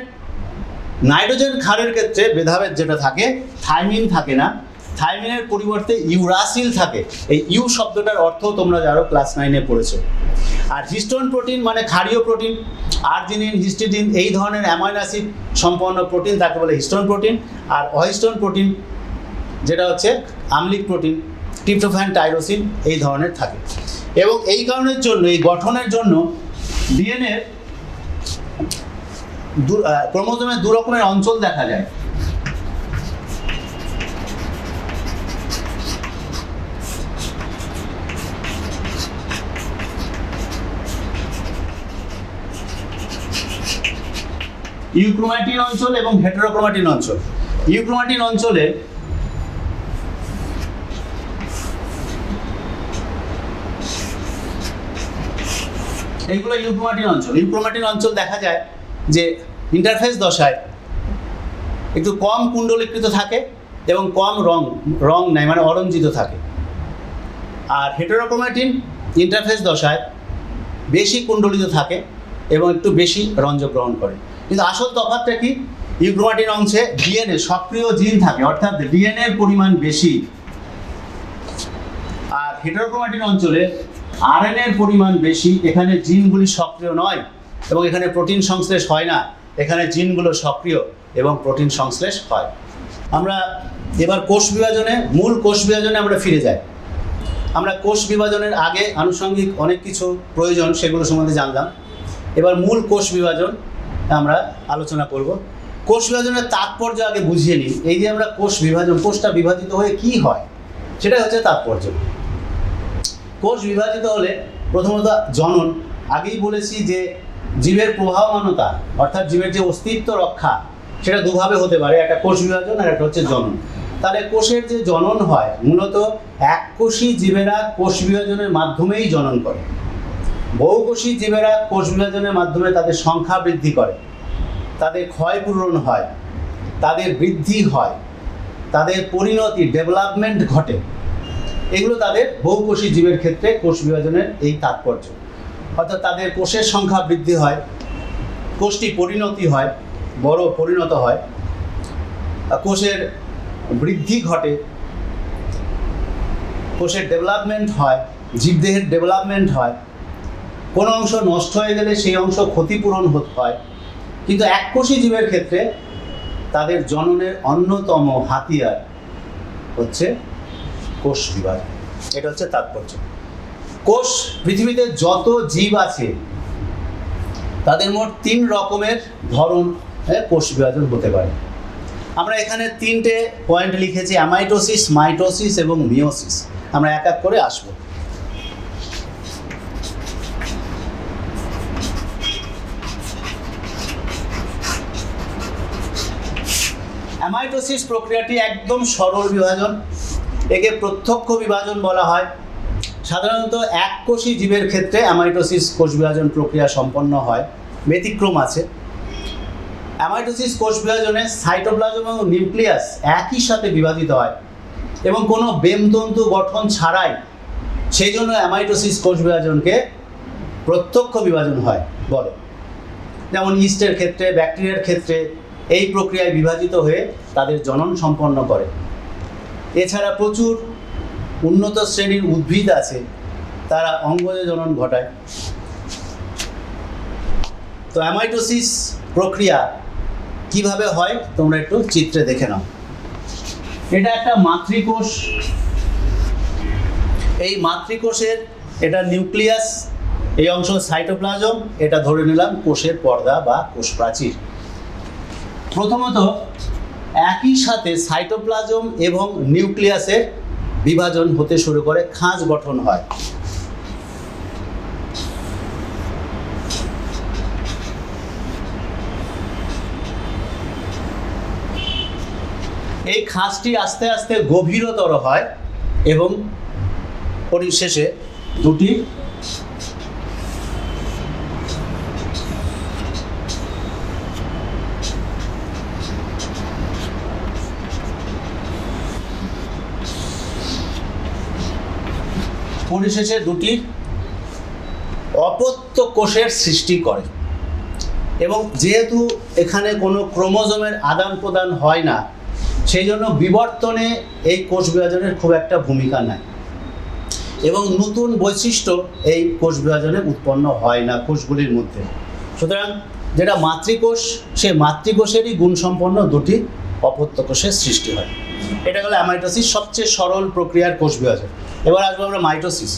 নাইট্রোজেন ক্ষারের ক্ষেত্রে ভেদাভেদ যেটা থাকে, থাইমিন থাকে না, থাইমিনের পরিবর্তে ইউরাসিল থাকে। এই ইউ শব্দটার অর্থ তোমরা যারা ক্লাস 9-এ পড়েছো। আর হিস্টোন প্রোটিন মানে ক্ষারীয় প্রোটিন, আর্জিনিন, হিস্টিডিন এই ধরনের অ্যামাইনো অ্যাসিড সম্পন্ন প্রোটিন তাকে বলে হিস্টোন প্রোটিন। আর অহিস্টোন প্রোটিন যেটা হচ্ছে আম্লিক প্রোটিন, ট্রিপ্টোফ্যান, টাইরোসিন এই ধরনের থাকে। এবং এই কারণের জন্য, এই গঠনের জন্য ডিএনএ ক্রোমোজোমের দু রকমের অঞ্চল দেখা যায়। ইউক্রোম্যাটিন অঞ্চল এবং হেটেরোক্রোম্যাটিন অঞ্চল। ইউক্রোম্যাটিন অঞ্চলে এইগুলো ইউক্রোম্যাটিন অঞ্চল। ইউক্রোম্যাটিন অঞ্চল দেখা যায় যে ইন্টারফেস দশায় একটু কম কুণ্ডলীকৃত থাকে এবং কম রং নেয়, মানে অরঞ্জিত থাকে। আর হেটেরোক্রোম্যাটিন ইন্টারফেস দশায় বেশি কুণ্ডলিত থাকে এবং একটু বেশি রঞ্জক গ্রহণ করে। কিন্তু আসল তফাৎটা কি? ইউক্রোম্যাটিন অংশে ডিএনএ সক্রিয় জিন থাকে, অর্থাৎ ডিএনএ এর পরিমাণ বেশি। আর হেটেরোক্রোম্যাটিন অঞ্চলে আরএনএ এর পরিমাণ বেশি, এখানে জিনগুলি সক্রিয় নয় এবং এখানে প্রোটিন সংশ্লেষ হয় না, এখানে জিনগুলো সক্রিয় এবং প্রোটিন সংশ্লেষ হয়। আমরা এবার কোষ বিভাজনে, মূল কোষ বিভাজনে আমরা ফিরে যাই। আমরা কোষ বিভাজনের আগে আনুষঙ্গিক অনেক কিছু প্রয়োজন, সেগুলো সম্বন্ধে জানলাম। এবার মূল কোষ বিভাজন আমরা আলোচনা করব। কোষ বিভাজনের তাৎপর্য আগে বুঝিয়ে নিই। এই যে আমরা কোষ বিভাজন, কোষটা বিভাজিত হয়ে কি হয় সেটা হচ্ছে তাৎপর্য। কোষ বিভাজিত হলে প্রথমত জনন। আগেই বলেছি যে জীবের প্রবাহমানতা অর্থাৎ জীবের যে অস্তিত্ব রক্ষা সেটা দুভাবে হতে পারে, একটা কোষ বিভাজন আর একটা হচ্ছে জনন। তাহলে কোষের যে জনন হয় মূলত এককোষী জীবেরা কোষ বিভাজনের মাধ্যমেই জনন করে। বহুকোষী জীবেরা কোষ বিভাজনের মাধ্যমে তাদের সংখ্যা বৃদ্ধি করে, তাদের ক্ষয়পূরণ হয়, তাদের বৃদ্ধি হয়, তাদের পরিণতি, ডেভেলপমেন্ট ঘটে। এগুলো তাদের বহুকোষী জীবের ক্ষেত্রে কোষ বিভাজনের এই তাৎপর্য। অর্থাৎ তাদের কোষের সংখ্যা বৃদ্ধি হয়, কোষটি পরিণতি হয়, বড় পরিণত হয়, কোষের বৃদ্ধি ঘটে, কোষের ডেভেলপমেন্ট হয়, জীবদেহের ডেভেলপমেন্ট হয়। কোনো অংশ নষ্ট হয়ে গেলে সেই অংশ ক্ষতিপূরণ হয়। কিন্তু এককোষী জীবের ক্ষেত্রে তাদের জননের অন্যতম হাতিয়ার হচ্ছে কোষ বিভাজন। এটা হচ্ছে তাৎপর্য। কোষ, পৃথিবীতে যত জীব আছে তাদের মোট 3 রকমের ধরন কোষ বিভাজন হতে পারে। আমরা এখানে 3টে পয়েন্ট লিখেছি, অ্যামাইটোসিস, মাইটোসিস এবং মিওসিস। আমরা এক এক করে আসব। অ্যামাইটোসিস প্রক্রিয়াটি একদম সরল বিভাজন, একে প্রত্যক্ষ বিভাজন বলা হয়। সাধারণত এককোষী জীবের ক্ষেত্রে অ্যামাইটোসিস কোষ বিভাজন প্রক্রিয়া সম্পন্ন হয়, ব্যতিক্রম আছে। অ্যামাইটোসিস কোষ বিভাজনে সাইটোপ্লাজম এবং নিউক্লিয়াস একই সাথে বিভাজিত হয় এবং কোনো বেমতন্তু গঠন ছাড়াই। সেই জন্য অ্যামাইটোসিস কোষ বিভাজনকে প্রত্যক্ষ বিভাজন হয় বলে। যেমন ইস্টের ক্ষেত্রে, ব্যাকটেরিয়ার ক্ষেত্রে এই প্রক্রিয়ায় বিভাজিত হয়ে তাদের জনন সম্পন্ন করে। এছাড়া প্রচুর উন্নত শ্রেণীর উদ্ভিদ আছে, তারা অঙ্গজ জনন ঘটায়। তো অ্যামাইটোসিস প্রক্রিয়া কিভাবে হয় তোমরা একটু চিত্রে দেখে নাও। এটা একটা মাতৃকোষ। এই মাতৃকোষের এটা নিউক্লিয়াস, এই অংশ সাইটোপ্লাজম, এটা ধরে নিলাম কোষের পর্দা বা কোষ প্রাচীর। প্রথমত একই সাথে সাইটোপ্লাজম এবং নিউক্লিয়াসের বিভাজন হতে শুরু করে, খাঁজ গঠন হয়। এই খাঁজটি আস্তে আস্তে গভীরতর হয় এবং পরিশেষে দুটি অপত্য কোষের সৃষ্টি করে। এবং যেহেতু এখানে কোনো ক্রোমোজোমের আদান প্রদান হয় না, সেই জন্য বিবর্তনে এই কোষ বিভাজনের খুব একটা ভূমিকা নাই। এবং নতুন বৈশিষ্ট্য এই কোষ বিভাজনে উৎপন্ন হয় না কোষগুলির মধ্যে। সুতরাং যেটা মাতৃকোষ, সেই মাতৃকোষেরই গুণসম্পন্ন দুটি অপত্য কোষের সৃষ্টি হয়। এটা হলো অ্যামাইটোসিস, সবচেয়ে সরল প্রক্রিয়ার কোষ বিভাজন। এবার আসবো আমরা মাইটোসিস।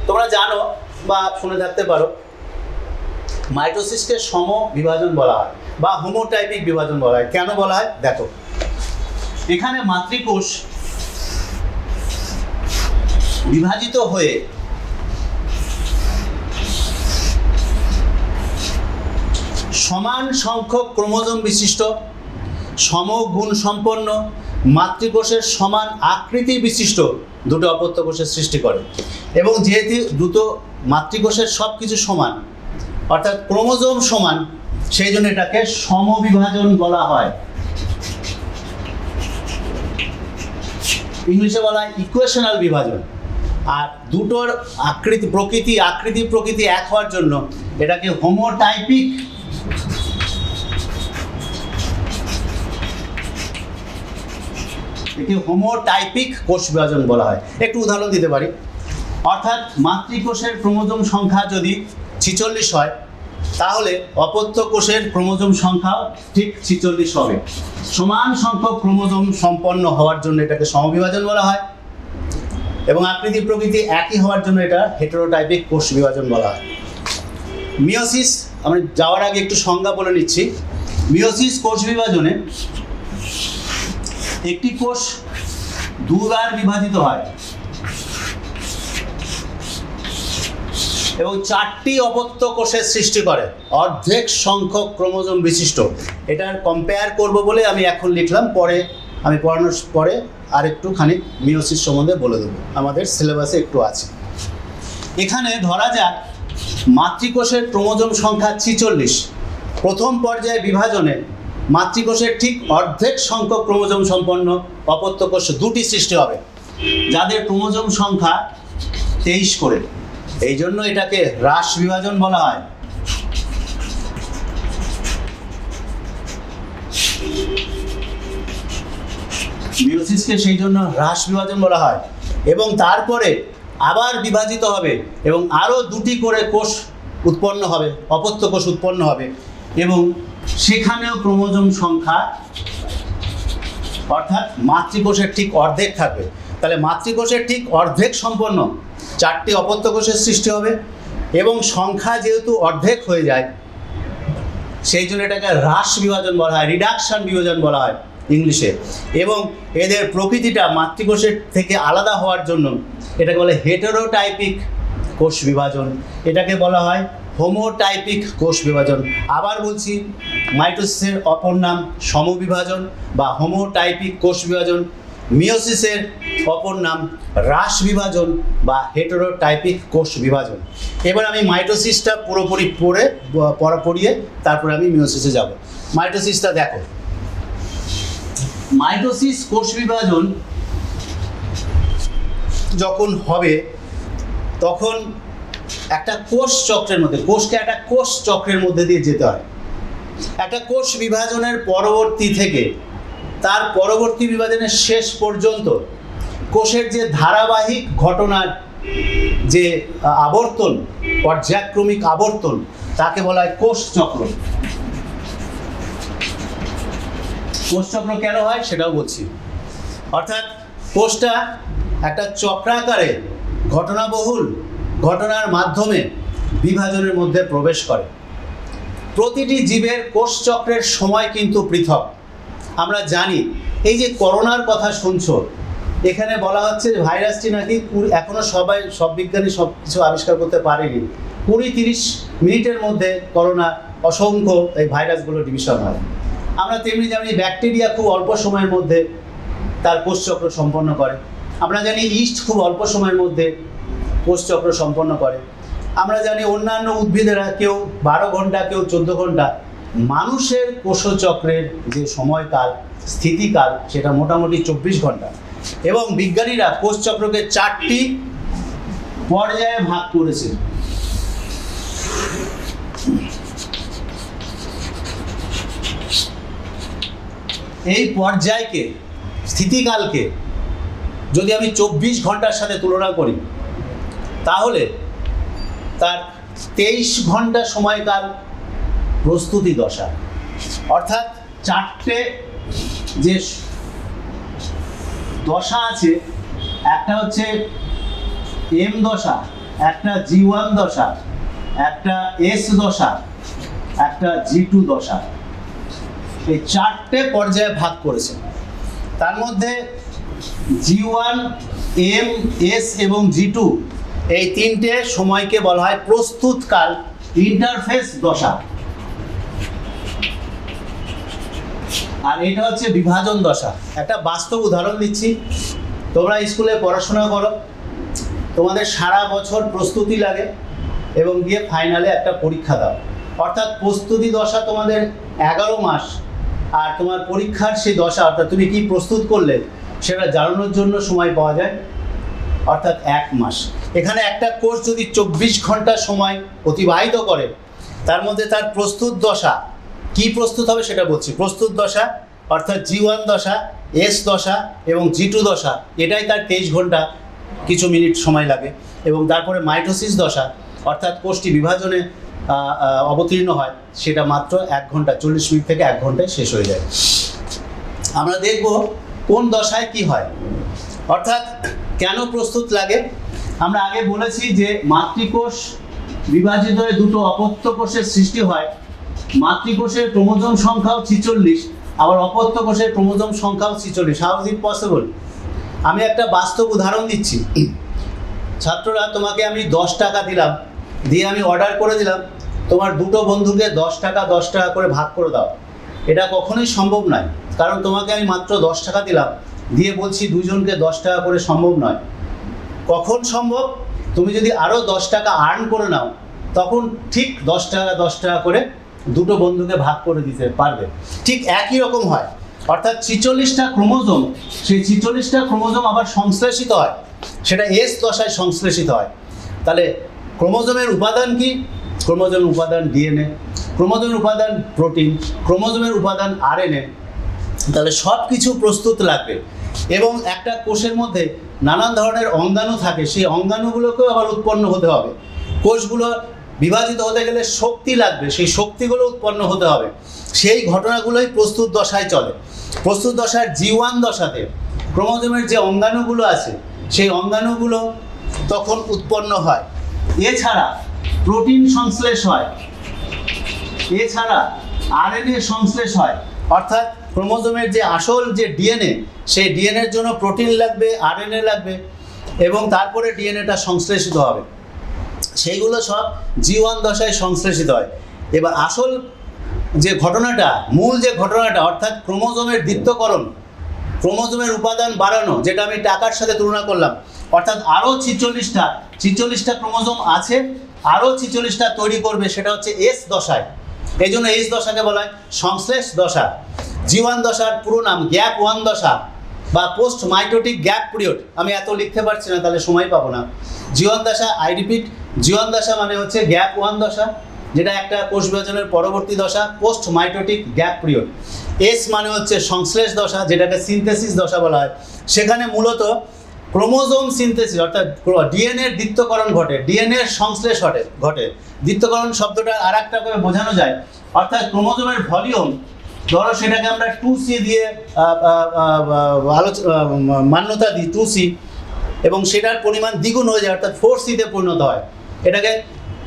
তোমরা জানো বা শুনে থাকতে পারো, মাইটোসিসকে সম বিভাজন বলা হয় বা হোমোটাইপিক বিভাজন বলা হয়। কেন বলা হয় দেখো, এখানে মাতৃকোষ বিভাজিত হয়ে সমান সংখ্যক ক্রোমোজোম বিশিষ্ট, সমগুণ সম্পন্ন, মাতৃকোষের সমান আকৃতি বিশিষ্ট দুটো অপত্য কোষের সৃষ্টি করে। এবং যেহেতু দুটো মাতৃকোষের সব কিছু সমান, অর্থাৎ ক্রোমোজোম সমান, সেই জন্য এটাকে সমবিভাজন বলা হয়। ইংলিশে বলা হয় ইকুয়েশনাল বিভাজন। আর দুটোর আকৃতি প্রকৃতি এক হওয়ার জন্য এটাকে হোমোটাইপিক কোষ বিভাজন বলা হয়। একটু উদাহরণ দিতে পারি। অর্থাৎ মাতৃকোষের ক্রোমোজোম সংখ্যা যদি 46 হয়, তাহলে অপত্য কোষের ক্রোমোজোম সংখ্যাও ঠিক 46 হবে। সমান সংখ্যক ক্রোমোজোম সম্পন্ন হওয়ার জন্য এটাকে সমবিভাজন বলা হয়, এবং আকৃতি প্রকৃতি একই হওয়ার জন্য এটা হেটেরোটাইপিক কোষ বিভাজন বলা হয়। মিওসিস, আমরা যাওয়ার আগে একটু সংজ্ঞা বলে নিচ্ছি। মিওসিস কোষ বিভাজনে একটি কোষ দুবার বিভাজিত হয় এবং 4টি অপত্য কোষের সৃষ্টি করে অর্ধেক সংখ্যক ক্রোমোজোম বিশিষ্ট। এটার কম্পেয়ার করব বলে আমি এখন লিখলাম, পরে আমি পড়ানোর পরে আর একটুখানি মিওসিস সম্বন্ধে বলে দেবো, আমাদের সিলেবাসে একটু আছে। এখানে ধরা যাক মাতৃকোষের ক্রোমোজোম সংখ্যা 46। প্রথম পর্যায়ে বিভাজনে মাতৃকোষের ঠিক অর্ধেক সংখ্যক ক্রোমোজোম সম্পন্ন অপত্য কোষ দুটি সৃষ্টি হবে, যাদের ক্রোমোজোম সংখ্যা 23 করে। এই জন্য এটাকে হ্রাস বিভাজন বলা হয়। মিওসিসকে সেই জন্য হ্রাস বিভাজন বলা হয়। এবং তারপরে আবার বিভাজিত হবে এবং আরও দুটি করে কোষ উৎপন্ন হবে, অপত্য কোষ উৎপন্ন হবে, এবং সেখানেও ক্রোমোজোম সংখ্যা অর্থাৎ মাতৃকোষের ঠিক অর্ধেক থাকবে। তাহলে মাতৃকোষের ঠিক অর্ধেক সম্পন্ন 4টি অপত্য কোষের সৃষ্টি হবে, এবং সংখ্যা যেহেতু অর্ধেক হয়ে যায়, সেই জন্য এটাকে হ্রাস বিভাজন বলা হয়, রিডাকশন বিভাজন বলা হয় ইংলিশে। এবং এদের প্রকৃতিটা মাতৃকোষের থেকে আলাদা হওয়ার জন্য এটাকে বলে হেটেরোটাইপিক কোষ বিভাজন, এটাকে বলা হয় হোমোটাইপিক কোষ বিভাজন। আবার বলছি, মাইটোসিসের অপর নাম সমবিভাজন বা হোমোটাইপিক কোষ বিভাজন, মিওসিসের অপর নাম হ্রাস বিভাজন বা হেটেরোটাইপিক কোষ বিভাজন। এবার আমি মাইটোসিসটা পুরোপুরি পড়িয়ে তারপরে আমি মিওসিসে যাব। মাইটোসিসটা দেখো, মাইটোসিস কোষ বিভাজন যখন হবে তখন একটা কোষ চক্রের মধ্যে, কোষকে একটা কোষ চক্রের মধ্যে দিয়ে যেতে হয়। একটা কোষ বিভাজনের পরবর্তী থেকে তার পরবর্তী বিভাজনের শেষ পর্যন্ত কোষের যে ধারাবাহিক ঘটনার যে আবর্তন, পর্যায়ক্রমিক আবর্তন, তাকে বলা হয় কোষ চক্র। কোষ চক্র কেন হয় সেটাও বলছি। অর্থাৎ কোষটা একটা চক্রাকারে ঘটনাবহুল ঘটনার মাধ্যমে বিভাজনের মধ্যে প্রবেশ করে। প্রতিটি জীবের কোষ চক্রের সময় কিন্তু পৃথক। আমরা জানি, এই যে করোনার কথা শুনছো, এখানে বলা হচ্ছে যে ভাইরাসটি নাকি এখনও সব বিজ্ঞানী সব কিছু আবিষ্কার করতে পারেনি। 20-30 মিনিটের মধ্যে করোনা অসংখ্য এই ভাইরাসগুলো ডিভিশন হয়। আমরা তেমনি জানি ব্যাকটেরিয়া খুব অল্প সময়ের মধ্যে তার কোষচক্র সম্পন্ন করে। আমরা জানি ইস্ট খুব অল্প সময়ের মধ্যে কোষচক্র সম্পন্ন করে। আমরা জানি অন্যান্য উদ্ভিদেরা কেউ 12 ঘন্টা, কেউ 14 ঘন্টা। মানুষের কোষচক্রের যে সময়কাল, স্থিতিকাল, সেটা মোটামুটি 24 ঘন্টা। এবং বিজ্ঞানীরা কোষচক্রকে 4টি পর্যায়ে ভাগ করেছে। এই পর্যায়কে, স্থিতিকালকে যদি আমি 24 ঘন্টার সাথে তুলনা করি, তাহলে তার 23 ঘন্টা সময়কাল প্রস্তুতি দশা। অর্থাৎ 4টে যে দশা আছে, একটা হচ্ছে এম দশা, একটা G1 দশা, একটা এস দশা, একটা G2 দশা। এই 4টে পর্যায়ে ভাগ করেছে। তার মধ্যে G1, এম, এস এবং G2 এই 3টে সময়কে বলা হয় প্রস্তুতকাল, ইন্টারফেস দশা। আর এটা হচ্ছে বিভাজন দশা। একটা বাস্তব উদাহরণ দিচ্ছি। তোমরা স্কুলে পড়াশোনা করো, তোমাদের সারা বছর প্রস্তুতি লাগে এবং গিয়ে ফাইনালে একটা পরীক্ষা দাও। অর্থাৎ প্রস্তুতি দশা তোমাদের 11 মাস, আর তোমার পরীক্ষার সেই দশা, অর্থাৎ তুমি কি প্রস্তুত করলে সেটা জানানোর জন্য সময় পাওয়া যায়, অর্থাৎ 1 মাস। এখানে একটা কোর্স যদি 24 ঘন্টা সময় অতিবাহিত করে, তার মধ্যে তার প্রস্তুত দশা কি প্রস্তুত হবে সেটা বলছি। প্রস্তুত দশা অর্থাৎ G1 দশা, এস দশা এবং G2 দশা, এটাই তার 23 ঘন্টা কিছু মিনিট সময় লাগে। এবং তারপরে মাইটোসিস দশা অর্থাৎ কোষটি বিভাজনে অবতীর্ণ হয়, সেটা মাত্র 1 ঘন্টা 40 মিনিট থেকে 1 ঘন্টায় শেষ হয়ে যায়। আমরা দেখব কোন দশায় কি হয়, অর্থাৎ কেন প্রস্তুত লাগে। আমরা আগে বলেছি যে মাতৃকোষ বিভাজিত হয়ে 2টো অপত্য কোষের সৃষ্টি হয়। মাতৃকোষের ক্রোমোজোম সংখ্যাও 46, আবার অপত্য কোষের ক্রোমোজোম সংখ্যাও 46। How is it possible? আমি একটা বাস্তব উদাহরণ দিচ্ছি। ছাত্ররা, তোমাকে আমি 10 টাকা দিলাম, দিয়ে আমি অর্ডার করে দিলাম তোমার 2টো বন্ধুকে 10 টাকা 10 টাকা করে ভাগ করে দাও। এটা কখনোই সম্ভব নয়, কারণ তোমাকে আমি মাত্র 10 টাকা দিলাম, দিয়ে বলছি 2জনকে 10 টাকা করে সম্ভব নয়। কখন সম্ভব? তুমি যদি আরও 10 টাকা আর্ন করে নাও, তখন ঠিক 10 টাকা 10 টাকা করে 2টো বন্ধুকে ভাগ করে দিতে পারবে। ঠিক একই রকম হয়, অর্থাৎ 46টা ক্রোমোজোম, সেই 46টা ক্রোমোজোম আবার সংশ্লেষিত হয়, সেটা এস দশায় সংশ্লেষিত হয়। তাহলে ক্রোমোজোমের উপাদান কি? ক্রোমোজোমের উপাদান ডিএনএ, ক্রোমোজোমের উপাদান প্রোটিন, ক্রোমোজোমের উপাদান আরএনএ। তাহলে সব কিছু প্রস্তুত লাগবে। এবং একটা কোষের মধ্যে নানান ধরনের অঙ্গাণু থাকে, সেই অঙ্গাণুগুলোকেও আবার উৎপন্ন হতে হবে। কোষগুলো বিভাজিত হতে গেলে শক্তি লাগবে, সেই শক্তিগুলো উৎপন্ন হতে হবে। সেই ঘটনাগুলোই প্রস্তুত দশায় চলে। প্রস্তুত দশার G1 দশাতে ক্রোমোজোমের যে অঙ্গাণুগুলো আছে, সেই অঙ্গাণুগুলো তখন উৎপন্ন হয়। এছাড়া প্রোটিন সংশ্লেষ হয়, এছাড়া আরএনএ সংশ্লেষ হয়। অর্থাৎ ক্রোমোজোমের যে আসল যে ডিএনএ, সেই ডিএনএর জন্য প্রোটিন লাগবে, আরএনএ লাগবে, এবং তারপরে ডিএনএটা সংশ্লেষিত হবে। সেইগুলো সব G1 দশায় সংশ্লেষিত হয়। এবার আসল যে ঘটনাটা, মূল যে ঘটনাটা, অর্থাৎ ক্রোমোজোমের দ্বিত্বকরণ, ক্রোমোজোমের উপাদান বাড়ানো, যেটা আমি টাকার সাথে তুলনা করলাম, অর্থাৎ আরও 46টা ক্রোমোজোম আছে, আরও 46টা তৈরি করবে, সেটা হচ্ছে এস দশায়। এই জন্য এস দশাকে বলা হয় সংশ্লেষ দশা। G1 দশার পুরো নাম গ্যাপ 1 দশা বা পোস্ট মাইটোটিক গ্যাপ পিরিয়ড। আমি এত লিখতে পারছি না, তাহলে সময় পাবো না। G1 দশা, আই রিপিট, G1 দশা মানে হচ্ছে গ্যাপ 1 দশা, যেটা একটা কোষ বিভাজনের পরবর্তী দশা, post mitotic gap period. S মানে হচ্ছে সংশ্লেষ দশা, যেটাকে সিনথেসিস দশা বলা হয়। সেখানে মূলত ক্রোমোজোম সিনথেসিস অর্থাৎ ডিএনএর দ্বিত্বকরণ ঘটে, ডিএনএর সংশ্লেষ ঘটে। দ্বিত্বকরণ শব্দটা আর একটা করে বোঝানো যায়, অর্থাৎ ক্রোমোজোমের ভলিউম, ধরো সেটাকে আমরা 2C দিয়ে মান্যতা দিই, 2C, এবং সেটার পরিমাণ দ্বিগুণ হয়ে যায়, অর্থাৎ 4C-তে পরিণত হয়। এটাকে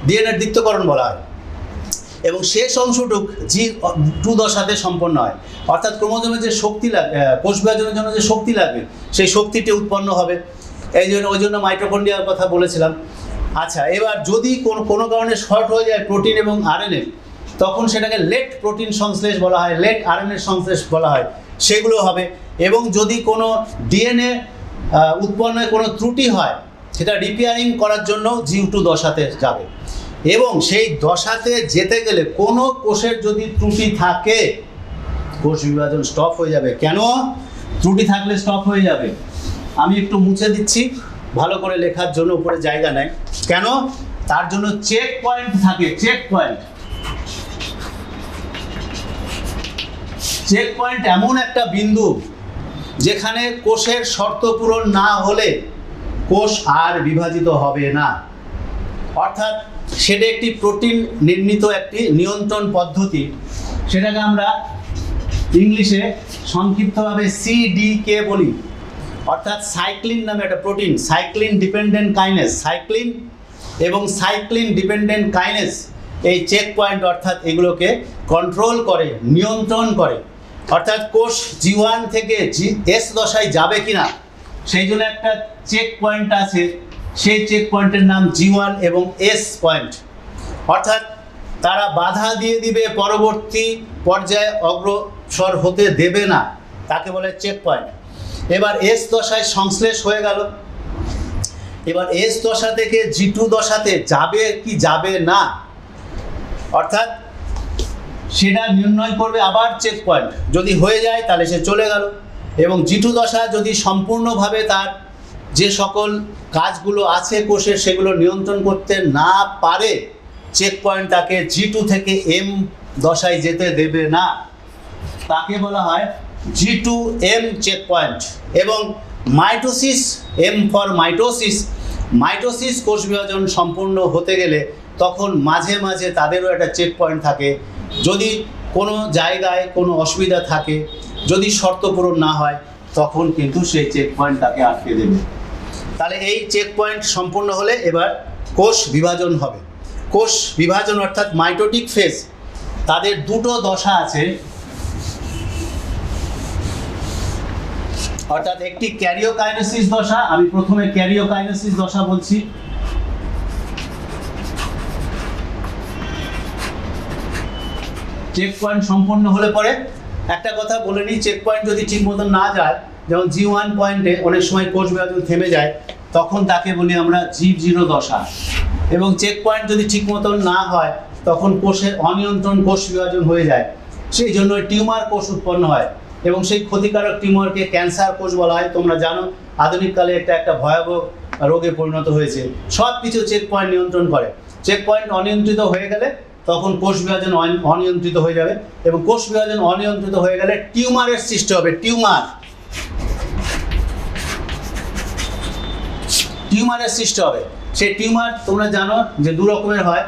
ডিএনএর দ্বিত্বকরণ বলা হয়। এবং শেষ অংশটুক G2 দশাতে সম্পন্ন হয়। অর্থাৎ ক্রোমোজোমের যে শক্তি লাগে, কোষ বিভাজনের জন্য যে শক্তি লাগবে, সেই শক্তিটি উৎপন্ন হবে। ওই জন্য মাইটোকন্ড্রিয়ার কথা বলেছিলাম। আচ্ছা, এবার যদি কোনো কারণে শর্ট হয়ে যায় প্রোটিন এবং আরএনএ, তখন সেটাকে লেট প্রোটিন সংশ্লেষ বলা হয়, লেট আরএনএ সংশ্লেষ বলা হয়, সেগুলো হবে। এবং যদি কোনো ডিএনএ উৎপন্নে কোনো ত্রুটি হয়, সেটা রিপেয়ারিং করার জন্য G2 দশাতে যাবে। এবং সেই দশাতে যেতে গেলে কোনো কোষের যদি ত্রুটি থাকে, কোষ বিভাজন স্টপ হয়ে যাবে। কেন ত্রুটি থাকলে স্টপ হয়ে যাবে? আমি একটু মুছে দিচ্ছি ভালো করে লেখার জন্য, উপরে জায়গা নেই কেন, তার জন্য চেক পয়েন্ট থাকে। চেক পয়েন্ট, চেক পয়েন্ট এমন একটা বিন্দু যেখানে কোষের শর্ত পূরণ না হলে কোষ আর বিভাজিত হবে না। অর্থাৎ সেটা একটি প্রোটিন নির্মিত একটি নিয়ন্ত্রণ পদ্ধতি, সেটাকে আমরা ইংলিশে সংক্ষিপ্তভাবে সিডিকে বলি। অর্থাৎ সাইক্লিন নামে একটা protein, cyclin dependent kinase, cyclin এবং সাইক্লিন ডিপেন্ডেন্ট কাইনেস এই চেক পয়েন্ট অর্থাৎ এগুলোকে কন্ট্রোল করে, নিয়ন্ত্রণ করে। অর্থাৎ কোষ G1 থেকে S দশায় যাবে কিনা সেই জন্য একটা চেক পয়েন্ট আছে, সেই চেক পয়েন্টের নাম G1 এবং S পয়েন্ট। অর্থাৎ তারা বাধা দিয়ে দিবে, পরবর্তী পর্যায়ে অগ্রসর হতে দেবে না, তাকে বলে চেক পয়েন্ট। এবার S দশায় সংশ্লেষ হয়ে গেল, এবার S দশা থেকে G2 দশাতে যাবে কি যাবে না, অর্থাৎ সেটা নির্ণয় করবে আবার চেক পয়েন্ট। যদি হয়ে যায় তাহলে সে চলে গেল, এবং G2 দশা যদি সম্পূর্ণভাবে তার যে সকল কাজগুলো আছে কোষের সেগুলো নিয়ন্ত্রণ করতে না পারে, চেক পয়েন্ট তাকে G2 থেকে M দশায় যেতে দেবে না, তাকে বলা হয় G2M চেক পয়েন্ট। এবং mitosis, M for mitosis, mitosis কোষ বিভাজন সম্পূর্ণ হতে গেলে তখন মাঝে মাঝে তাদেরও একটা চেক পয়েন্ট থাকে। যদি কোনো জায়গায় কোনো অসুবিধা থাকে, যদি শর্ত পূরণ না হয়, তখন কিন্তু সেই চেক পয়েন্ট তাকে আটকে দেবে। তাহলে এই চেক পয়েন্ট সম্পূর্ণ হলে এবার কোষ বিভাজন হবে। কোষ বিভাজন অর্থাৎ মাইটোটিক ফেজ, তাদের দুটো দশা আছে, অর্থাৎ একটি ক্যারিওকাইনেসিস দশা, আমি প্রথমে ক্যারিওকাইনেসিস দশা বলছি। চেক পয়েন্ট সম্পন্ন হলে পরে একটা কথা বলে নিই, চেক পয়েন্ট যদি ঠিক মতন না যায়, যেমন G1 পয়েন্টে অনেক সময় কোষ বিভাজন থেমে যায়, তখন তাকে বলি আমরা G0 দশা। এবং চেক পয়েন্ট যদি ঠিক মতন না হয় তখন কোষের অনিয়ন্ত্রণ কোষ বিভাজন হয়ে যায়, সেই জন্য টিউমার কোষ উৎপন্ন হয়, এবং সেই ক্ষতিকারক টিউমারকে ক্যান্সার কোষ বলা হয়। তোমরা জানো আধুনিক কালে একটা ভয়াবহ রোগে পরিণত হয়েছে। সব কিছু চেক পয়েন্ট নিয়ন্ত্রণ করে। চেক পয়েন্ট অনিয়ন্ত্রিত হয়ে গেলে তখন কোষ বিভাজন অনিয়ন্ত্রিত হয়ে যাবে, এবং কোষ বিভাজন অনিয়ন্ত্রিত হয়ে গেলে টিউমারের সৃষ্টি হবে। টিউমারের সৃষ্টি হবে। সেই টিউমার তোমরা জানো যে দু রকমের হয়,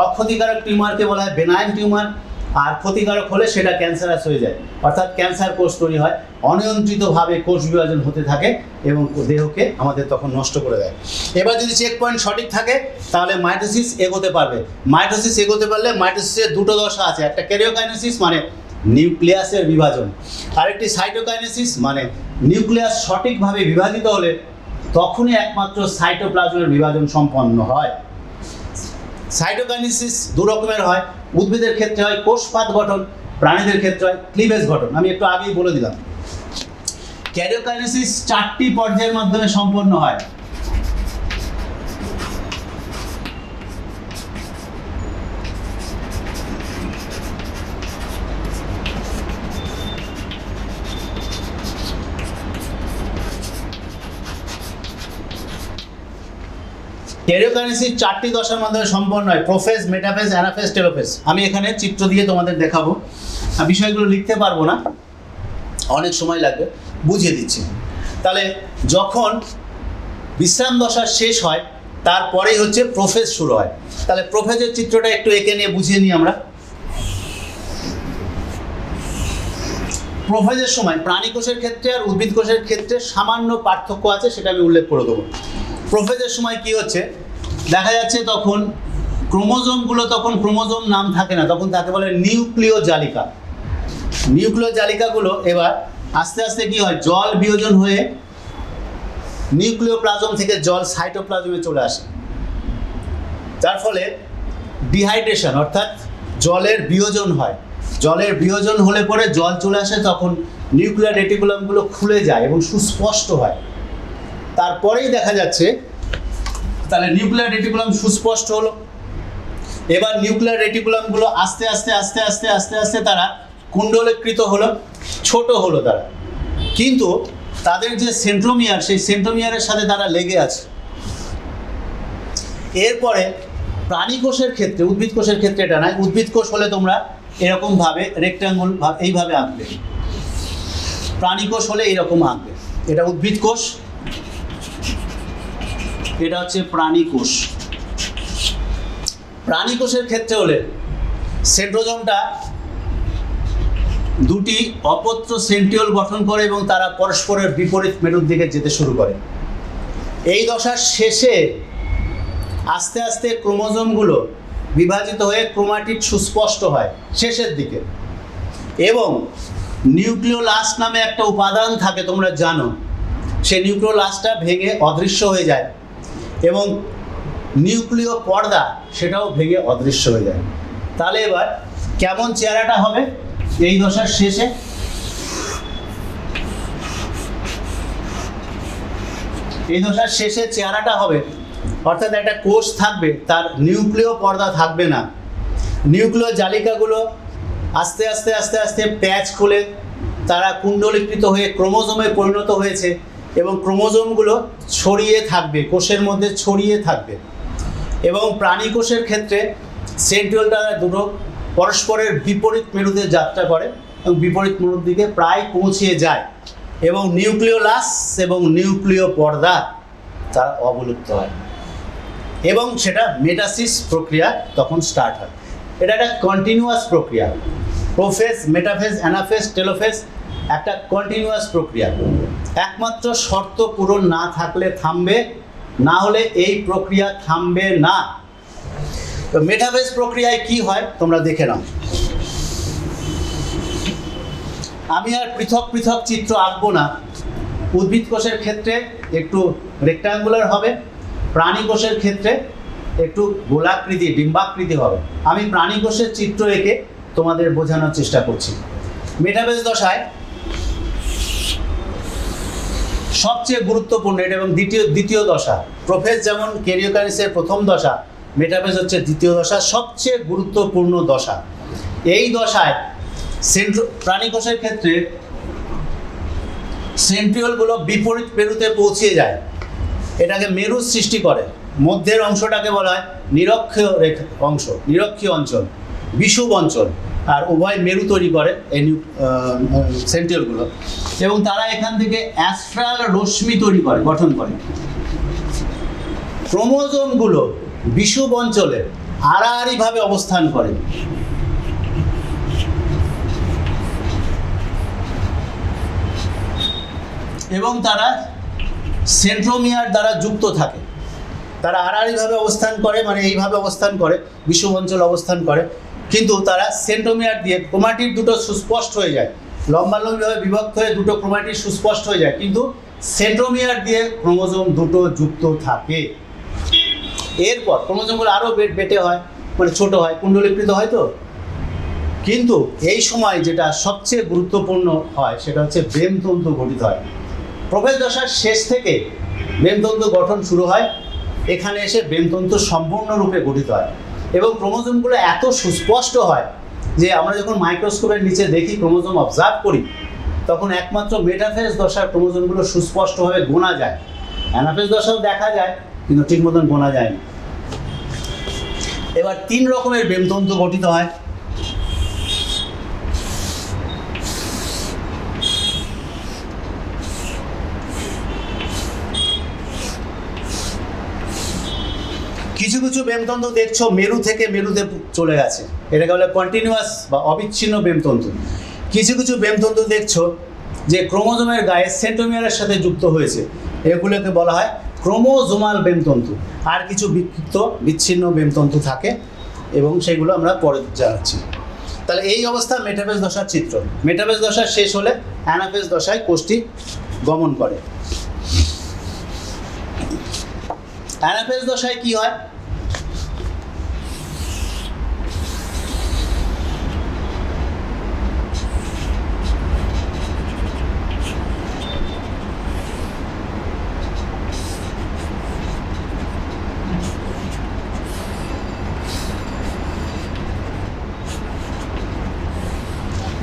অক্ষতিকারক টিউমারকে বলা হয় বেনাইন টিউমার, আর ক্ষতিকারক হলে সেটা ক্যান্সারাস হয়ে যায়, অর্থাৎ ক্যান্সার কোষ তৈরি হয়। অনিয়ন্ত্রিতভাবে কোষ বিভাজন হতে থাকে এবং দেহকে আমাদের তখন নষ্ট করে দেয়। এবার যদি চেক পয়েন্ট সঠিক থাকে তাহলে মাইটোসিস এগোতে পারবে। মাইটোসিস এগোতে পারলে মাইটোসিসের দুটো দশা আছে, একটা ক্যারিওকাইনেসিস মানে নিউক্লিয়াসের বিভাজন, আরেকটি সাইটোকাইনেসিস মানে নিউক্লিয়াস সঠিকভাবে বিভাজিত হলে তখনই একমাত্র সাইটোপ্লাজমের বিভাজন সম্পন্ন হয়। সাইটোকাইনেসিস দু রকমের হয়, উদ্ভিদের ক্ষেত্রে হয় কোষপাত গঠন, প্রাণীদের ক্ষেত্রে হয় ক্লিভেজ গঠন। আমি একটু আগেই বলে দিলাম। ক্যারিওকাইনেসিস 4টি পর্যায়ের মাধ্যমে সম্পন্ন হয়। ক্যারিওকাইনেসিস 4টি দশার মাধ্যমে সম্পন্ন হয়, প্রোফেজ, মেটাফেজ, অ্যানাফেজ, টেলোফেজ। আমি এখানে চিত্র দিয়ে তোমাদের দেখাবো, বিষয়গুলো লিখতে পারবো না, অনেক সময় লাগবে, বুঝিয়ে দিচ্ছি। তাহলে যখন বিশ্রাম দশা শেষ হয় তারপরেই হচ্ছে প্রোফেজ শুরু হয়। তাহলে প্রোফেজের চিত্রটা একটু এঁকে নিয়ে বুঝিয়ে নিই আমরা। প্রোফেজের সময় প্রাণী কোষের ক্ষেত্রে আর উদ্ভিদ কোষের ক্ষেত্রে সামান্য পার্থক্য আছে, সেটা আমি উল্লেখ করে দেবো। প্রোফেজের সময় কি হচ্ছে দেখা যাচ্ছে, তখন ক্রোমোজোমগুলো তখন ক্রোমোজোম নাম থাকে না, তখন তাকে বলে নিউক্লিয় জালিকা। নিউক্লিয় জালিকাগুলো এবার আস্তে আস্তে কি হয়, জল বিয়োজন হয়ে নিউক্লিওপ্লাজম থেকে জল সাইটোপ্লাজমে চলে আসে, যার ফলে ডিহাইড্রেশন অর্থাৎ জলের বিয়োজন হয়। জলের বিয়োজন হলে পরে জল চলে আসে, তখন নিউক্লিয়ার রেটিকুলামগুলো খুলে যায় এবং সুস্পষ্ট হয়। তারপরেই দেখা যাচ্ছে তাহলে নিউক্লিয়ার রেটিকুলাম সুস্পষ্ট হলো। এবার নিউক্লিয়ার রেটিকুলামগুলো আস্তে আস্তে আস্তে আস্তে আস্তে আস্তে তারা কুণ্ডলীকৃত হলো, ছোট হলো তারা। কিন্তু তাদের যে সেন্ট্রোমিয়ার, সেই সেন্ট্রোমিয়ারের সাথে তারা লেগে আছে। এরপরে প্রাণী কোষের ক্ষেত্রে, উদ্ভিদ কোষের ক্ষেত্রে এটা নয়, উদ্ভিদ কোষ হলে তোমরা এরকমভাবে রেক্ট্যাঙ্গুল এইভাবে আঁকবে, প্রাণী কোষ হলে এইরকম আঁকবে। এটা উদ্ভিদ কোষ, এটা হচ্ছে প্রাণী কোষ। প্রাণী কোষের ক্ষেত্রে হলে সেন্ট্রোজোমটা দুটি অপত্য সেন্ট্রিওল গঠন করে এবং তারা পরস্পরের বিপরীত মেরুর দিকে যেতে শুরু করে। এই দশার শেষে আস্তে আস্তে ক্রোমোজোমগুলো বিভাজিত হয়ে ক্রোমাটিড সুস্পষ্ট হয় শেষের দিকে, এবং নিউক্লিওলাস্ট নামে একটা উপাদান থাকে তোমরা জানো, সেই নিউক্লিওলাস্টটা ভেঙে অদৃশ্য হয়ে যায় এবং নিউক্লিয় পর্দা সেটাও ভেঙে অদৃশ্য হয়ে যায়। তাহলে এবার কেমন চেহারাটা হবে এই দশার শেষে? এই দশার শেষে চেহারাটা হবে, অর্থাৎ একটা কোষ থাকবে, তার নিউক্লিয় পর্দা থাকবে না, নিউক্লিয় জালিকাগুলো আস্তে আস্তে আস্তে আস্তে প্যাচ খুলে তারা কুণ্ডলীকৃত হয়ে ক্রোমোজোমে পরিণত হয়েছে এবং ক্রোমোজোমগুলো ছড়িয়ে থাকবে, কোষের মধ্যে ছড়িয়ে থাকবে। এবং প্রাণী কোষের ক্ষেত্রে সেন্ট্রিওলটা দুটো পরস্পরের বিপরীত মেরুতে যাত্রা করে এবং বিপরীত মেরুর দিকে প্রায় পৌঁছিয়ে যায় এবং নিউক্লিওলাস এবং নিউক্লিয় পর্দা তার অবলুপ্ত হয় এবং সেটা মেটাসিস প্রক্রিয়া তখন স্টার্ট হয়। এটা একটা কন্টিনিউয়াস প্রক্রিয়া, প্রোফেজ, মেটাফেজ, অ্যানাফেজ, টেলোফেজ, একটা কন্টিনিউয়াস প্রক্রিয়া। একমাত্র শর্ত পূরণ না থাকলে থামবে, না হলে এই প্রক্রিয়া থামবে না। তো মেটাফেজ প্রক্রিয়ায় কি হয় তোমরা দেখে নাও। আমি আর পৃথক পৃথক চিত্র আঁকবো না। উদ্ভিদ কোষের ক্ষেত্রে একটু রেক্ট্যাঙ্গুলার হবে, প্রাণী কোষের ক্ষেত্রে একটু গোলাকৃতি, ডিম্বাকৃতি হবে। আমি প্রাণী কোষের চিত্র এঁকে তোমাদের বোঝানোর চেষ্টা করছি। মেটাফেজ দশায় সবচেয়ে গুরুত্বপূর্ণ এটা এবং দ্বিতীয় দশা। প্রোফেজ যেমন ক্যারিওকাইনেসিসের প্রথম দশা, মেটাফেজ হচ্ছে দ্বিতীয় দশা, সবচেয়ে গুরুত্বপূর্ণ দশা। এই দশায় প্রাণী কোষের ক্ষেত্রে সেন্ট্রিওলগুলো বিপরীত মেরুতে পৌঁছে যায়, এটাকে মেরু সৃষ্টি করে। মধ্যের অংশটাকে বলা হয় নিরক্ষীয় অংশ, নিরক্ষীয় অঞ্চল, বিষুব অঞ্চল, আর উভয় মেরু তৈরি করে এই সেন্ট্রিওলগুলো, এবং তারা এখান থেকে অ্যাস্ট্রাল রশ্মি তৈরি করে, গঠন করে। ক্রোমোজোমগুলো বিষুব অঞ্চলে আড়াআড়িভাবে অবস্থান করে এবং তারা সেন্ট্রোমিয়ার দ্বারা যুক্ত থাকে। তারা আড়াআড়িভাবে অবস্থান করে, মানে এইভাবে অবস্থান করে, বিষুব অঞ্চল অবস্থান করে, কিন্তু তারা সেন্ট্রোমিয়ার দিয়ে ক্রোমাটিড দুটো সুস্পষ্ট হয়ে যায়, লম্বালম্বিভাবে বিভক্ত হয়ে দুটো ক্রোমাটিড সুস্পষ্ট হয়ে যায়, কিন্তু সেন্ট্রোমিয়ার দিয়ে ক্রোমোজোম দুটো যুক্ত থাকে। এরপর ক্রোমোজোমগুলো আরও বেটে হয়, মানে ছোট হয়, কুণ্ডলীকৃত হয়। তো কিন্তু এই সময় যেটা সবচেয়ে গুরুত্বপূর্ণ হয় সেটা হচ্ছে ব্রেমতন্তু গঠিত হয়। প্রোফেজ দশার শেষ থেকে ব্রেমতন্তু গঠন শুরু হয়, এখানে এসে ব্রেমতন্তু সম্পূর্ণরূপে গঠিত হয় এবং ক্রোমোজোমগুলো এত সুস্পষ্ট হয় যে আমরা যখন মাইক্রোস্কোপের নিচে দেখি, ক্রোমোজোম অবজার্ভ করি, তখন একমাত্র মেটাফেজ দশার ক্রোমোজোমগুলো সুস্পষ্টভাবে গোনা যায়। অ্যানাফেজ দশাও দেখা যায় কিন্তু ঠিক মতন গোনা যায় না। এবার 3 রকমের ব্রেমতন্তু গঠিত হয়। কিছু কিছু ব্রেমতন্তু দেখছো মেরু থেকে মেরুতে চলে গেছে, এটাকে বলে কন্টিনিউয়াস বা অবিচ্ছিন্ন ব্রেমতন্তু। কিছু কিছু ব্রেমতন্তু দেখছো যে ক্রোমোজোমের গায়ে সেন্ট্রোমিয়ারের সাথে যুক্ত হয়েছে, এগুলোকে বলা হয় ক্রোমোজোমাল ব্রেমতন্তু। আর কিছু বিক্ষিপ্ত বিচ্ছিন্ন ব্রেমতন্তু থাকে এবং সেগুলো আমরা পরে জানাচ্ছি। তাহলে এই অবস্থা মেটাফেজ দশার চিত্র। মেটাফেজ দশা শেষ হলে অ্যানাফেজ দশায় কোষটি গমন করে। অ্যানাফেজ দশায় কি হয়?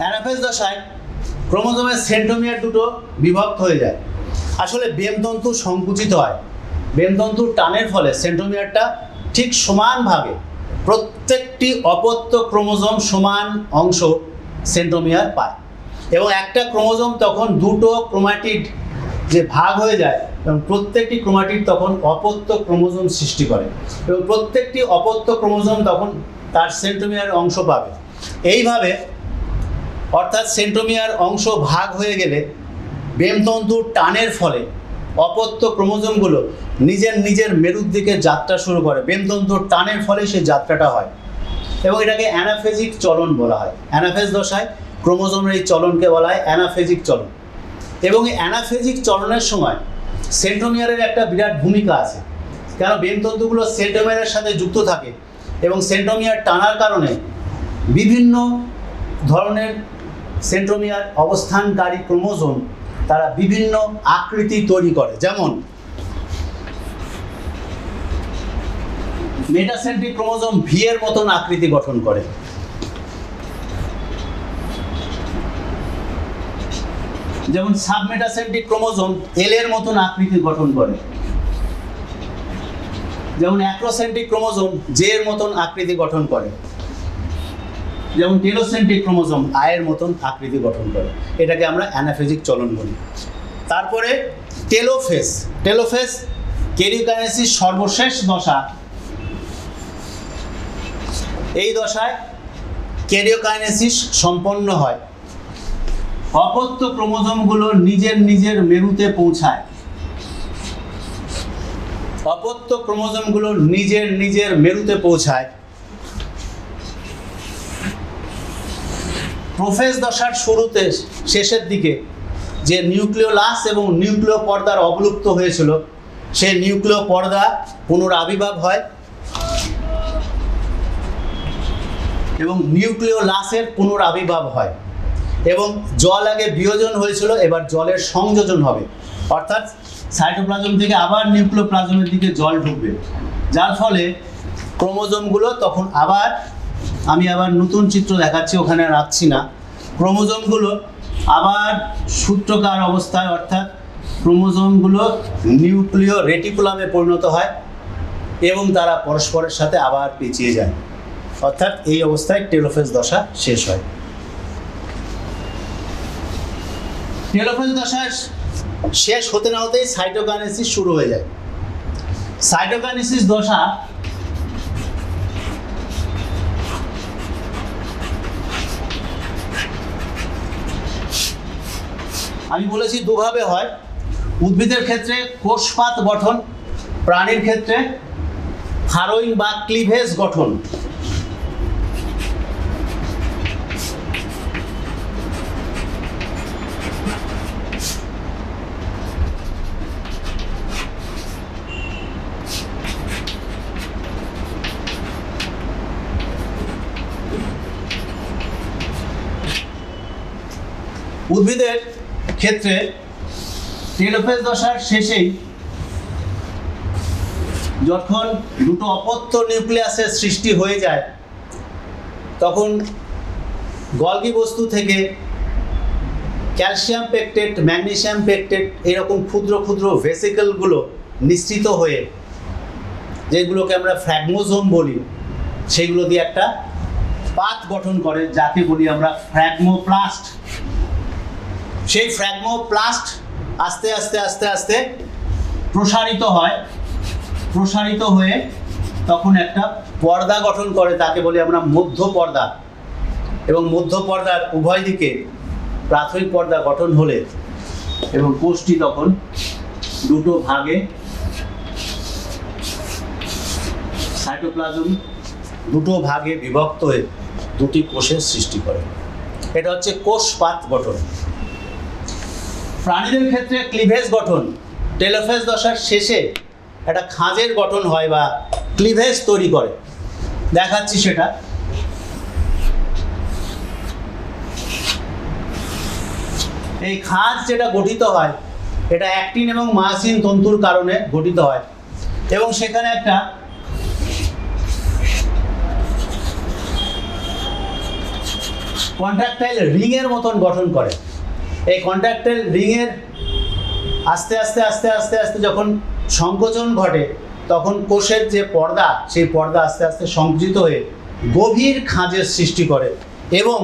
অ্যানাফেজ দশায় ক্রোমোজোমের সেন্ট্রোমিয়ার দুটো বিভক্ত হয়ে যায় আসলে বেমতন্তু সংকুচিত হয়। বেমতন্তুর টানের ফলে সেন্ট্রোমিয়ারটা ঠিক সমানভাবে প্রত্যেকটি অপত্য ক্রোমোজোম সমান অংশ সেন্ট্রোমিয়ার পায়, এবং একটা ক্রোমোজোম তখন দুটো ক্রোমাটিড যে ভাগ হয়ে যায়, এবং প্রত্যেকটি ক্রোমাটিড তখন অপত্য ক্রোমোজোম সৃষ্টি করে, এবং প্রত্যেকটি অপত্য ক্রোমোজোম তখন তার সেন্ট্রোমিয়ার অংশ পাবে। এইভাবে অর্থাৎ সেন্ট্রোমিয়ার অংশ ভাগ হয়ে গেলে বেমতন্তুর টানের ফলে অপত্য ক্রোমোজোমগুলো নিজের নিজের মেরুর দিকে যাত্রা শুরু করে। বেমতন্তুর টানের ফলে সেই যাত্রাটা হয়, এবং এটাকে অ্যানাফেজিক চলন বলা হয়। অ্যানাফেজ দশায় ক্রোমোজোমের এই চলনকে বলা হয় অ্যানাফেজিক চলন। এবং এই অ্যানাফেজিক চলনের সময় সেন্ট্রোমিয়ারের একটা বিরাট ভূমিকা আছে, কেন বেমতন্তুগুলো সেন্ট্রোমিয়ারের সাথে যুক্ত থাকে, এবং সেন্ট্রোমিয়ার টানার কারণে বিভিন্ন ধরনের সেন্ট্রোমিয়ার অবস্থানকারী ক্রোমোজোম তারা বিভিন্ন আকৃতি তৈরি করে। যেমন মেটাসেন্ট্রিক ক্রোমোজোম ভি এর মতন আকৃতি গঠন করে, যেমন সাবমেটাসেন্ট্রিক ক্রোমোজোম এল এর মতন আকৃতি গঠন করে, যেমন অ্যাক্রোসেন্ট্রিক ক্রোমোজোম জে এর মতন আকৃতি গঠন করে, যেমন টেলোসেন্ট্রিক ক্রোমোজোম আই এর মতন আকৃতি গঠন করে। এটাকে আমরা অ্যানাফেজিক চলন বলি। তারপরে টেলোফেজ। টেলোফেজ ক্যারিওকাইনেসিস সর্বশেষ দশা। এই দশায় ক্যারিওকাইনেসিস সম্পন্ন হয়, অপত্য ক্রোমোজোমগুলো নিজের নিজের মেরুতে পৌঁছায়। অপত্য ক্রোমোজোমগুলো নিজের নিজের মেরুতে পৌঁছায়। প্রোফেজ দশার শুরুতে শেষের দিকে যে নিউক্লিওলাস এবং নিউক্লিয় পর্দার অবলুপ্ত হয়েছিল, সেই নিউক্লিয় পর্দা পুনরাবির্ভাব হয়, এবং নিউক্লিওলাসের পুনরাবির্ভাব হয়, এবং জল আগে বিয়োজন হয়েছিল, এবার জলের সংযোজন হবে, অর্থাৎ সাইটোপ্লাজম থেকে আবার নিউক্লিওপ্লাজমের দিকে জল ঢুকবে, যার ফলে ক্রোমোজোমগুলো তখন আবার, আমি আবার নতুন চিত্র দেখাচ্ছি, ওখানে রাখছি না, ক্রোমোজোমগুলো আবার সূত্রকার অবস্থায়, অর্থাৎ ক্রোমোজোমগুলো নিউক্লিয় রেটিকুলামে পরিণত হয়, এবং তারা পরস্পরের সাথে আবার পেঁচিয়ে যায়, অর্থাৎ এই অবস্থায় টেলোফেজ দশা শেষ হয়। টেলোফেজ দশা শেষ হতে না হতেই সাইটোকাইনেসিস শুরু হয়ে যায়। সাইটোকাইনেসিস দশা আমি বলেছি দুভাবে হয়। উদ্ভিদের ক্ষেত্রে কোষপাত গঠন, প্রাণীর ক্ষেত্রে হারোইং বা ক্লিভেজ গঠন। উদ্ভিদের ক্ষেত্রে টেলোফেজ দশার শেষেই যখন দুটো অপত্য নিউক্লিয়াসের সৃষ্টি হয়ে যায়, তখন গলগি বস্তু থেকে ক্যালসিয়াম পেকটেট, ম্যাগনেসিয়াম পেকটেট এরকম ক্ষুদ্র ক্ষুদ্র ভেসিকেলগুলো নিঃসৃত হয়ে, যেগুলোকে আমরা ফ্র্যাগমোজোম বলি, সেগুলো দিয়ে একটা পাত গঠন করে, যাকে বলি আমরা ফ্র্যাগমোপ্লাস্ট। সেই ফ্র্যাগমোপ্লাস্ট আস্তে আস্তে আস্তে আস্তে প্রসারিত হয়, প্রসারিত হয়ে তখন একটা পর্দা গঠন করে, তাকে বলি আমরা মধ্য পর্দা। এবং মধ্য পর্দার উভয় দিকে প্রাথমিক পর্দা গঠন হলে, এবং কোষটি তখন দুটো ভাগে, সাইটোপ্লাজম দুটো ভাগে বিভক্ত হয়ে দুটি কোষের সৃষ্টি করে। এটা হচ্ছে কোষপাত গঠন। প্রাণীদের ক্ষেত্রে ক্লিভেজ গঠন। টেলোফেজ দশার শেষে একটা খাঁজের গঠন হয় বা ক্লিভেজ তৈরি করে, দেখাচ্ছি সেটা। এই খাঁজ যেটা গঠিত হয়, এটা অ্যাক্টিন এবং মায়োসিন তন্তুর কারণে গঠিত হয়, এবং সেখানে একটা কন্ট্রাক্টাইল রিংয়ের মতন গঠন করে। এই কন্ট্রাক্টাইল রিংয়ের আস্তে আস্তে আস্তে আস্তে আস্তে যখন সংকোচন ঘটে তখন কোষের যে পর্দা, সেই পর্দা আস্তে আস্তে সংকুচিত হয়ে গভীর খাঁজের সৃষ্টি করে এবং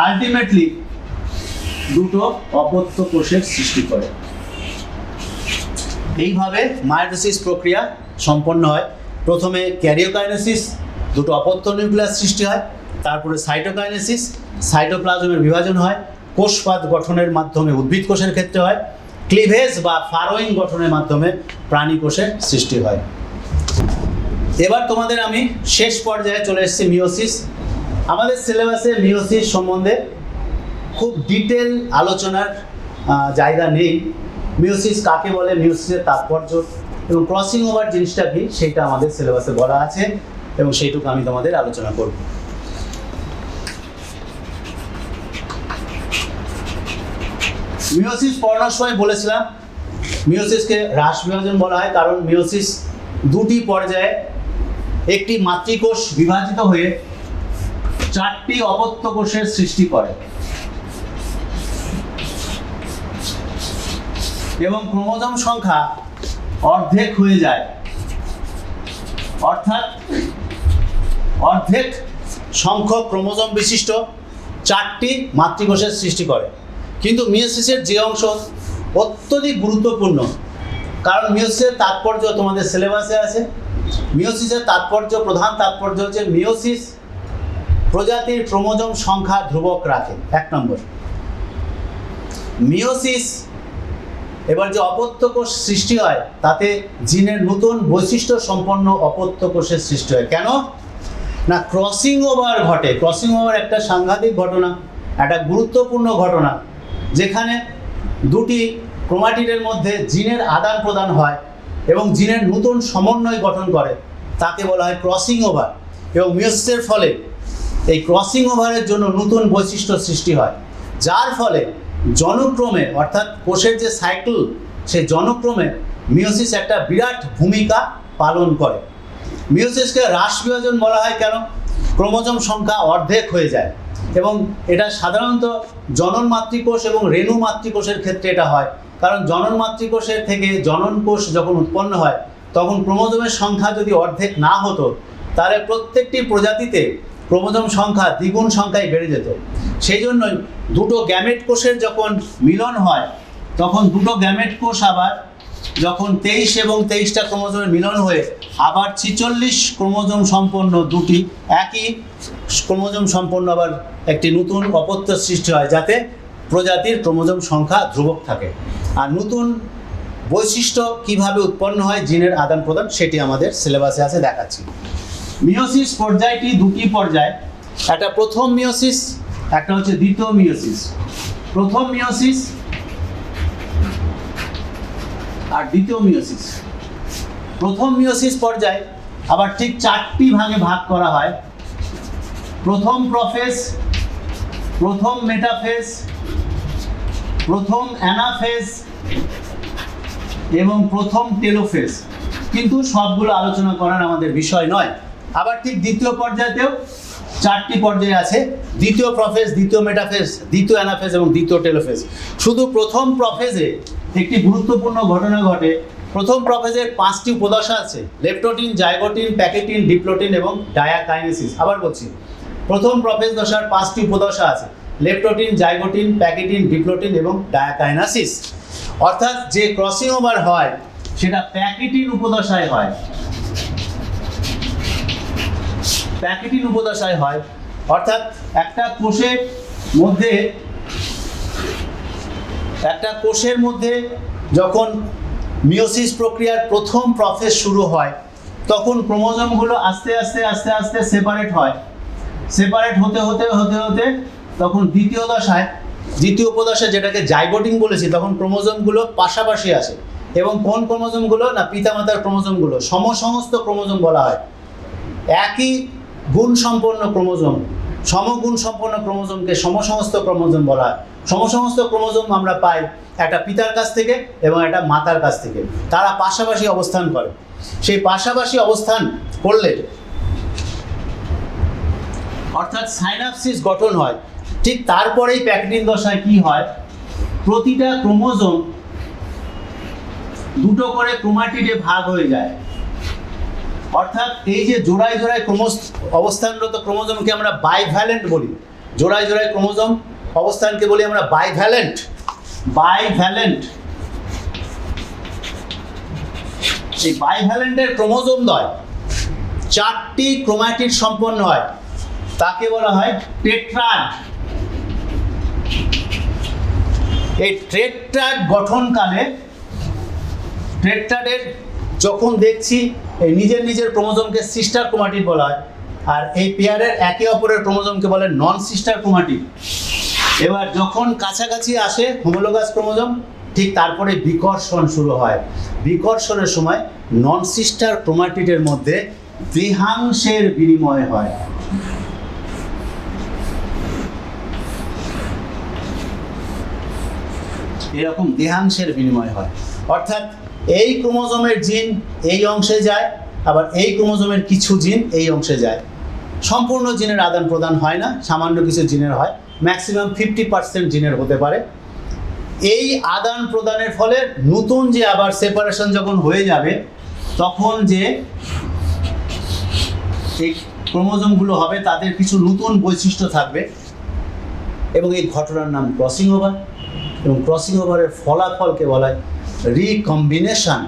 আলটিমেটলি দুটো অপত্য কোষের সৃষ্টি করে। এইভাবে মায়োসিস প্রক্রিয়া সম্পন্ন হয়। প্রথমে ক্যারিওকাইনেসিস, দুটো অপত্য নিউক্লিয়াস সৃষ্টি হয়, তারপরে সাইটোকাইনেসিস, সাইটোপ্লাজমের বিভাজন হয়, কোষপাত গঠনের মাধ্যমে উদ্ভিদ কোষের ক্ষেত্রে হয়, ক্লিভেজ বা ফারোইং গঠনের মাধ্যমে প্রাণী কোষের সৃষ্টি হয়। এবার তোমাদের আমি শেষ পর্যায়ে চলে এসেছি মিওসিস। আমাদের সিলেবাসে মিওসিস সম্বন্ধে খুব ডিটেল আলোচনার জায়গা নেই। মিওসিস কাকে বলে, মিওসিসের তাৎপর্য এবং ক্রসিং ওভার জিনিসটা কি, সেইটা আমাদের সিলেবাসে বলা আছে এবং সেইটুকু আমি তোমাদের আলোচনা করব। মিওসিস পড়ানোর সময় বলেছিলাম মিওসিসকে হ্রাস বিভাজন বলা হয়, কারণ মিওসিস দুটি পর্যায়ে, একটি মাতৃকোষ বিভাজিত হয়ে 4টি অপত্য কোষের সৃষ্টি করে এবং ক্রোমোজোম সংখ্যা অর্ধেক হয়ে যায়, অর্থাৎ অর্ধেক সংখ্যক ক্রোমোজোম বিশিষ্ট 4টি মাতৃকোষের সৃষ্টি করে। কিন্তু মিওসিসের যে অংশ অত্যধিক গুরুত্বপূর্ণ, কারণ মিওসিসের তাৎপর্য তোমাদের সিলেবাসে আছে। মিওসিসের তাৎপর্য, প্রধান তাৎপর্য হচ্ছে মিওসিস প্রজাতির ক্রোমোজোম সংখ্যা ধ্রুবক রাখে, 1 নম্বর। মিওসিস এবার যে অপত্য কোষ সৃষ্টি হয় তাতে জিনের নতুন বৈশিষ্ট্য সম্পন্ন অপত্য কোষের সৃষ্টি হয়। কেন না, ক্রসিং ওভার ঘটে। ক্রসিং ওভার একটা সাংঘাতিক ঘটনা, একটা গুরুত্বপূর্ণ ঘটনা, যেখানে দুটি ক্রোমাটিডের মধ্যে জিনের আদান প্রদান হয় এবং জিনের নতুন সমন্বয় গঠন করে, তাকে বলা হয় ক্রসিং ওভার। এবং মিওসিসের ফলে এই ক্রসিং ওভারের জন্য নতুন বৈশিষ্ট্য সৃষ্টি হয়, যার ফলে জনক্রমে, অর্থাৎ কোষের যে সাইকেল, সেই জনক্রমে মিওসিস একটা বিরাট ভূমিকা পালন করে। মিওসিসকে হ্রাস বিভাজন বলা হয় কেন? ক্রোমোজোম সংখ্যা অর্ধেক হয়ে যায় এবং এটা সাধারণত জনন মাতৃকোষ এবং রেণু মাতৃকোষের ক্ষেত্রে এটা হয়, কারণ জনন মাতৃকোষের থেকে জনন কোষ যখন উৎপন্ন হয় তখন ক্রোমোজোমের সংখ্যা যদি অর্ধেক না হতো তাহলে প্রত্যেকটি প্রজাতিতে ক্রোমোজোম সংখ্যা দ্বিগুণ সংখ্যায় বেড়ে যেত। সেই জন্যই দুটো গ্যামেট কোষের যখন মিলন হয় তখন দুটো গ্যামেট কোষ আবার যখন 23 এবং 23টা ক্রোমোজোমের মিলন হয়ে আবার 46 ক্রোমোজোম সম্পন্ন দুটি একই ক্রোমোজোম সম্পন্ন আবার একটি নতুন অপত্য সৃষ্টি হয়, যাতে প্রজাতির ক্রোমোজোম সংখ্যা ধ্রুবক থাকে। আর নতুন বৈশিষ্ট্য কিভাবে উৎপন্ন হয় জিনের আদান প্রদান, সেটি আমাদের সিলেবাসে আছে, দেখাচ্ছি। মিওসিস পর্যায়টি দুটি পর্যায়, একটা প্রথম মিওসিস, একটা হচ্ছে দ্বিতীয় মিওসিস। প্রথম মিওসিস আর দ্বিতীয় মিওসিস। প্রথম মিওসিস পর্যায় আবার ঠিক 4টি ভাগে ভাগ করা হয়। প্রথম প্রফেজ, প্রথম মেটাফেজ, প্রথম অ্যানাফেজ এবং প্রথম টেলোফেজ। কিন্তু সবগুলো আলোচনা করার আমাদের বিষয় নয়। আবার ঠিক দ্বিতীয় পর্যায়েতেও 4টি পর্যায় আছে, দ্বিতীয় প্রফেজ, দ্বিতীয় মেটাফেজ, দ্বিতীয় অ্যানাফেজ এবং দ্বিতীয় টেলোফেজ। শুধু প্রথম প্রফেজে একটি গুরুত্বপূর্ণ ঘটনা ঘটে। প্রথম প্রফেজের 5টি উপদশা আছে, লেপ্টোটিন, জাইগোটিন, প্যাকেটিন, ডিপ্লোটিন এবং ডায়াকাইনেসিস। আবার বলছি, প্রথম প্রফেজ দশার 5টি উপদশা আছে, লেপ্টোটিন, জাইগোটিন, প্যাকেটিন, ডিপ্লোটিন এবং ডায়াকাইনেসিস। অর্থাৎ যে ক্রসিং ওভার হয় সেটা প্যাকেটিন উপদশায় হয়, প্যাকেটিন উপদশায় হয়। অর্থাৎ একটা কোষের মধ্যে যখন মিওসিস প্রক্রিয়ার প্রথম প্রসেস শুরু হয় তখন ক্রোমোজোমগুলো আস্তে আস্তে আস্তে আস্তে সেপারেট হয়। সেপারেট হতে হতে হতে হতে তখন দ্বিতীয় উপদশায়, যেটাকে জাইগোটিন বলেছি, তখন ক্রোমোজোমগুলো পাশাপাশি আসে এবং কোন ক্রোমোজোমগুলো না, পিতামাতার ক্রোমোজোমগুলো, সমসমস্ত ক্রোমোজোম বলা হয়। একই গুণ সম্পন্ন ক্রোমোজোম, সমগুণ সম্পন্ন ক্রোমোজোমকে সমসমস্ত ক্রোমোজোম বলা হয়। সমসমস্ত ক্রোমোজোম আমরা পাই একটা পিতার কাছ থেকে এবং একটা মাতার কাছ থেকে, তারা পাশাপাশি অবস্থান করে। সেই পাশাপাশি অবস্থান করলে অর্থাৎ সাইনাপসিস গঠন হয়। ঠিক তারপরেই প্যাকেটিন দশায় কি হয়, প্রতিটা ক্রোমোজোম দুটো করে ক্রোমাটিডে ভাগ হয়ে যায়। অর্থাৎ এই যে জোড়ায় জোড়ায় অবস্থানরত ক্রোমোজোমকে আমরা বাইভ্যালেন্ট বলি। জোড়ায় জোড়ায় ক্রোমোজোম অবস্থানকে বলি আমরা বাইভ্যালেন্ট। এই বাইভ্যালেন্টের ক্রোমোজোম দ্বয় 4টি ক্রোমাটিড সম্পন্ন হয়, তাকে বলা হয় টেট্রাড। এই টেট্রাড গঠনকালে টেট্রাডের যখন দেখছি এই নিজের নিজের ক্রোমোজোমকে সিস্টার ক্রোমাটিড বলা হয়, আর এই পেয়ারের একে অপরের ক্রোমোজোমকে বলে নন সিস্টার ক্রোমাটিড। এবার যখন কাছাকাছি আসে হোমোলোগাস ক্রোমোজোম, ঠিক তারপরে বিকর্ষণ শুরু হয়। বিকর্ষণের সময় নন সিস্টার ক্রোমাটিডের মধ্যে দেহাংশের বিনিময় হয়। এরকম দেহাংশের বিনিময় হয়, অর্থাৎ এই ক্রোমোজোমের জিন এই অংশে যায়, আবার এই ক্রোমোজোমের কিছু জিন এই অংশে যায়। সম্পূর্ণ জিনের আদান প্রদান হয় না, সামান্য কিছু জিনের হয়, ম্যাক্সিমাম 50% জিনের হতে পারে। এই আদান প্রদানের ফলে নতুন যে আবার সেপারেশন যখন হয়ে যাবে, তখন যে এই ক্রোমোজোমগুলো হবে তাদের কিছু নতুন বৈশিষ্ট্য থাকবে, এবং এই ঘটনার নাম ক্রসিং ওভার। এবং ক্রসিং ওভারের ফলাফলকে বলা হয় রিকম্বিনেশন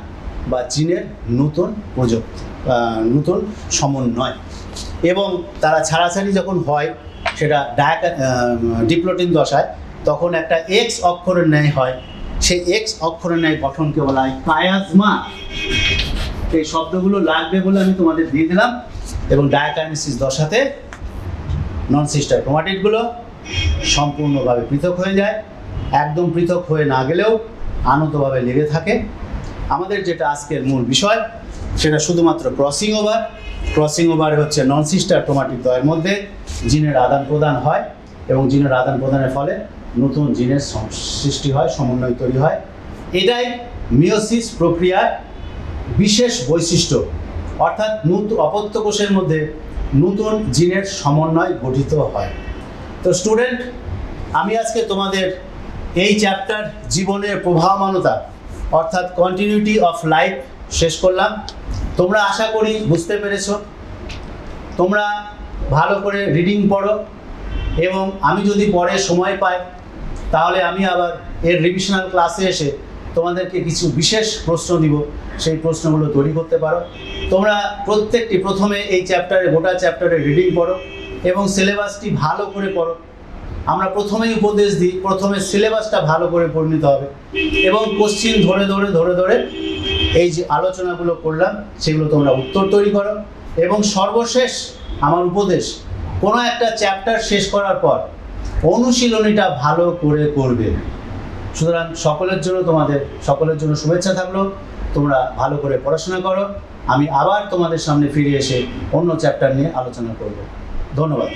বা জিনের নতুন নতুন সমন্বয়। এবং তারা ছাড়াছাড়ি যখন হয়, সেটা ডিপ্লোটিন দশায়, তখন একটা এক্স অক্ষরের ন্যায় হয়। সেই এক্স অক্ষরের ন্যায় গঠনকে বলা হয় কায়াজমা। এই শব্দগুলো লাগবে বলে আমি তোমাদের দিয়ে দিলাম। এবং ডায়াকাইনেসিস দশাতে নন সিস্টার ক্রোমাটিডগুলো সম্পূর্ণভাবে পৃথক হয়ে যায়। একদম পৃথক হয়ে না গেলেও আনতভাবে লেগে থাকে। আমাদের যেটা আজকের মূল বিষয়, সেটা শুধুমাত্র ক্রসিং ওভার। ক্রসিং ওভার হচ্ছে নন সিস্টার ক্রোমাটিড দ্বয়ের মধ্যে জিনের আদান প্রদান হয়, এবং জিনের আদান প্রদানের ফলে নতুন জিনের সৃষ্টি হয়, সমন্বয় তৈরি হয়। এটাই মিওসিস প্রক্রিয়ার বিশেষ বৈশিষ্ট্য, অর্থাৎ অপত্য কোষের মধ্যে নতুন জিনের সমন্বয় গঠিত হয়। তো স্টুডেন্ট, আমি আজকে তোমাদের এই চ্যাপ্টার জীবনের প্রবাহমানতা অর্থাৎ কন্টিনিউটি অফ লাইফ শেষ করলাম। তোমরা আশা করি বুঝতে পেরেছো। তোমরা ভালো করে রিডিং পড়ো, এবং আমি যদি পরে সময় পাই তাহলে আমি আবার এর রিভিশনাল ক্লাসে এসে তোমাদেরকে কিছু বিশেষ প্রশ্ন দিব, সেই প্রশ্নগুলো তৈরি করতে পারো। তোমরা প্রত্যেকটি প্রথমে এই গোটা চ্যাপ্টারে রিডিং পড়ো এবং সিলেবাসটি ভালো করে পড়ো। আমরা প্রথমেই উপদেশ দিই, প্রথমে সিলেবাসটা ভালো করে পড়ে নিতে হবে, এবং কোশ্চিন ধরে ধরে এই যে আলোচনাগুলো করলাম সেগুলো তোমরা উত্তর তৈরি করো। এবং সর্বশেষ আমার উপদেশ, কোনো একটা চ্যাপ্টার শেষ করার পর অনুশীলনীটা ভালো করে করবে। সুতরাং সকলের জন্য শুভেচ্ছা থাকলো। তোমরা ভালো করে পড়াশোনা করো। আমি আবার তোমাদের সামনে ফিরে এসে অন্য চ্যাপ্টার নিয়ে আলোচনা করব। ধন্যবাদ।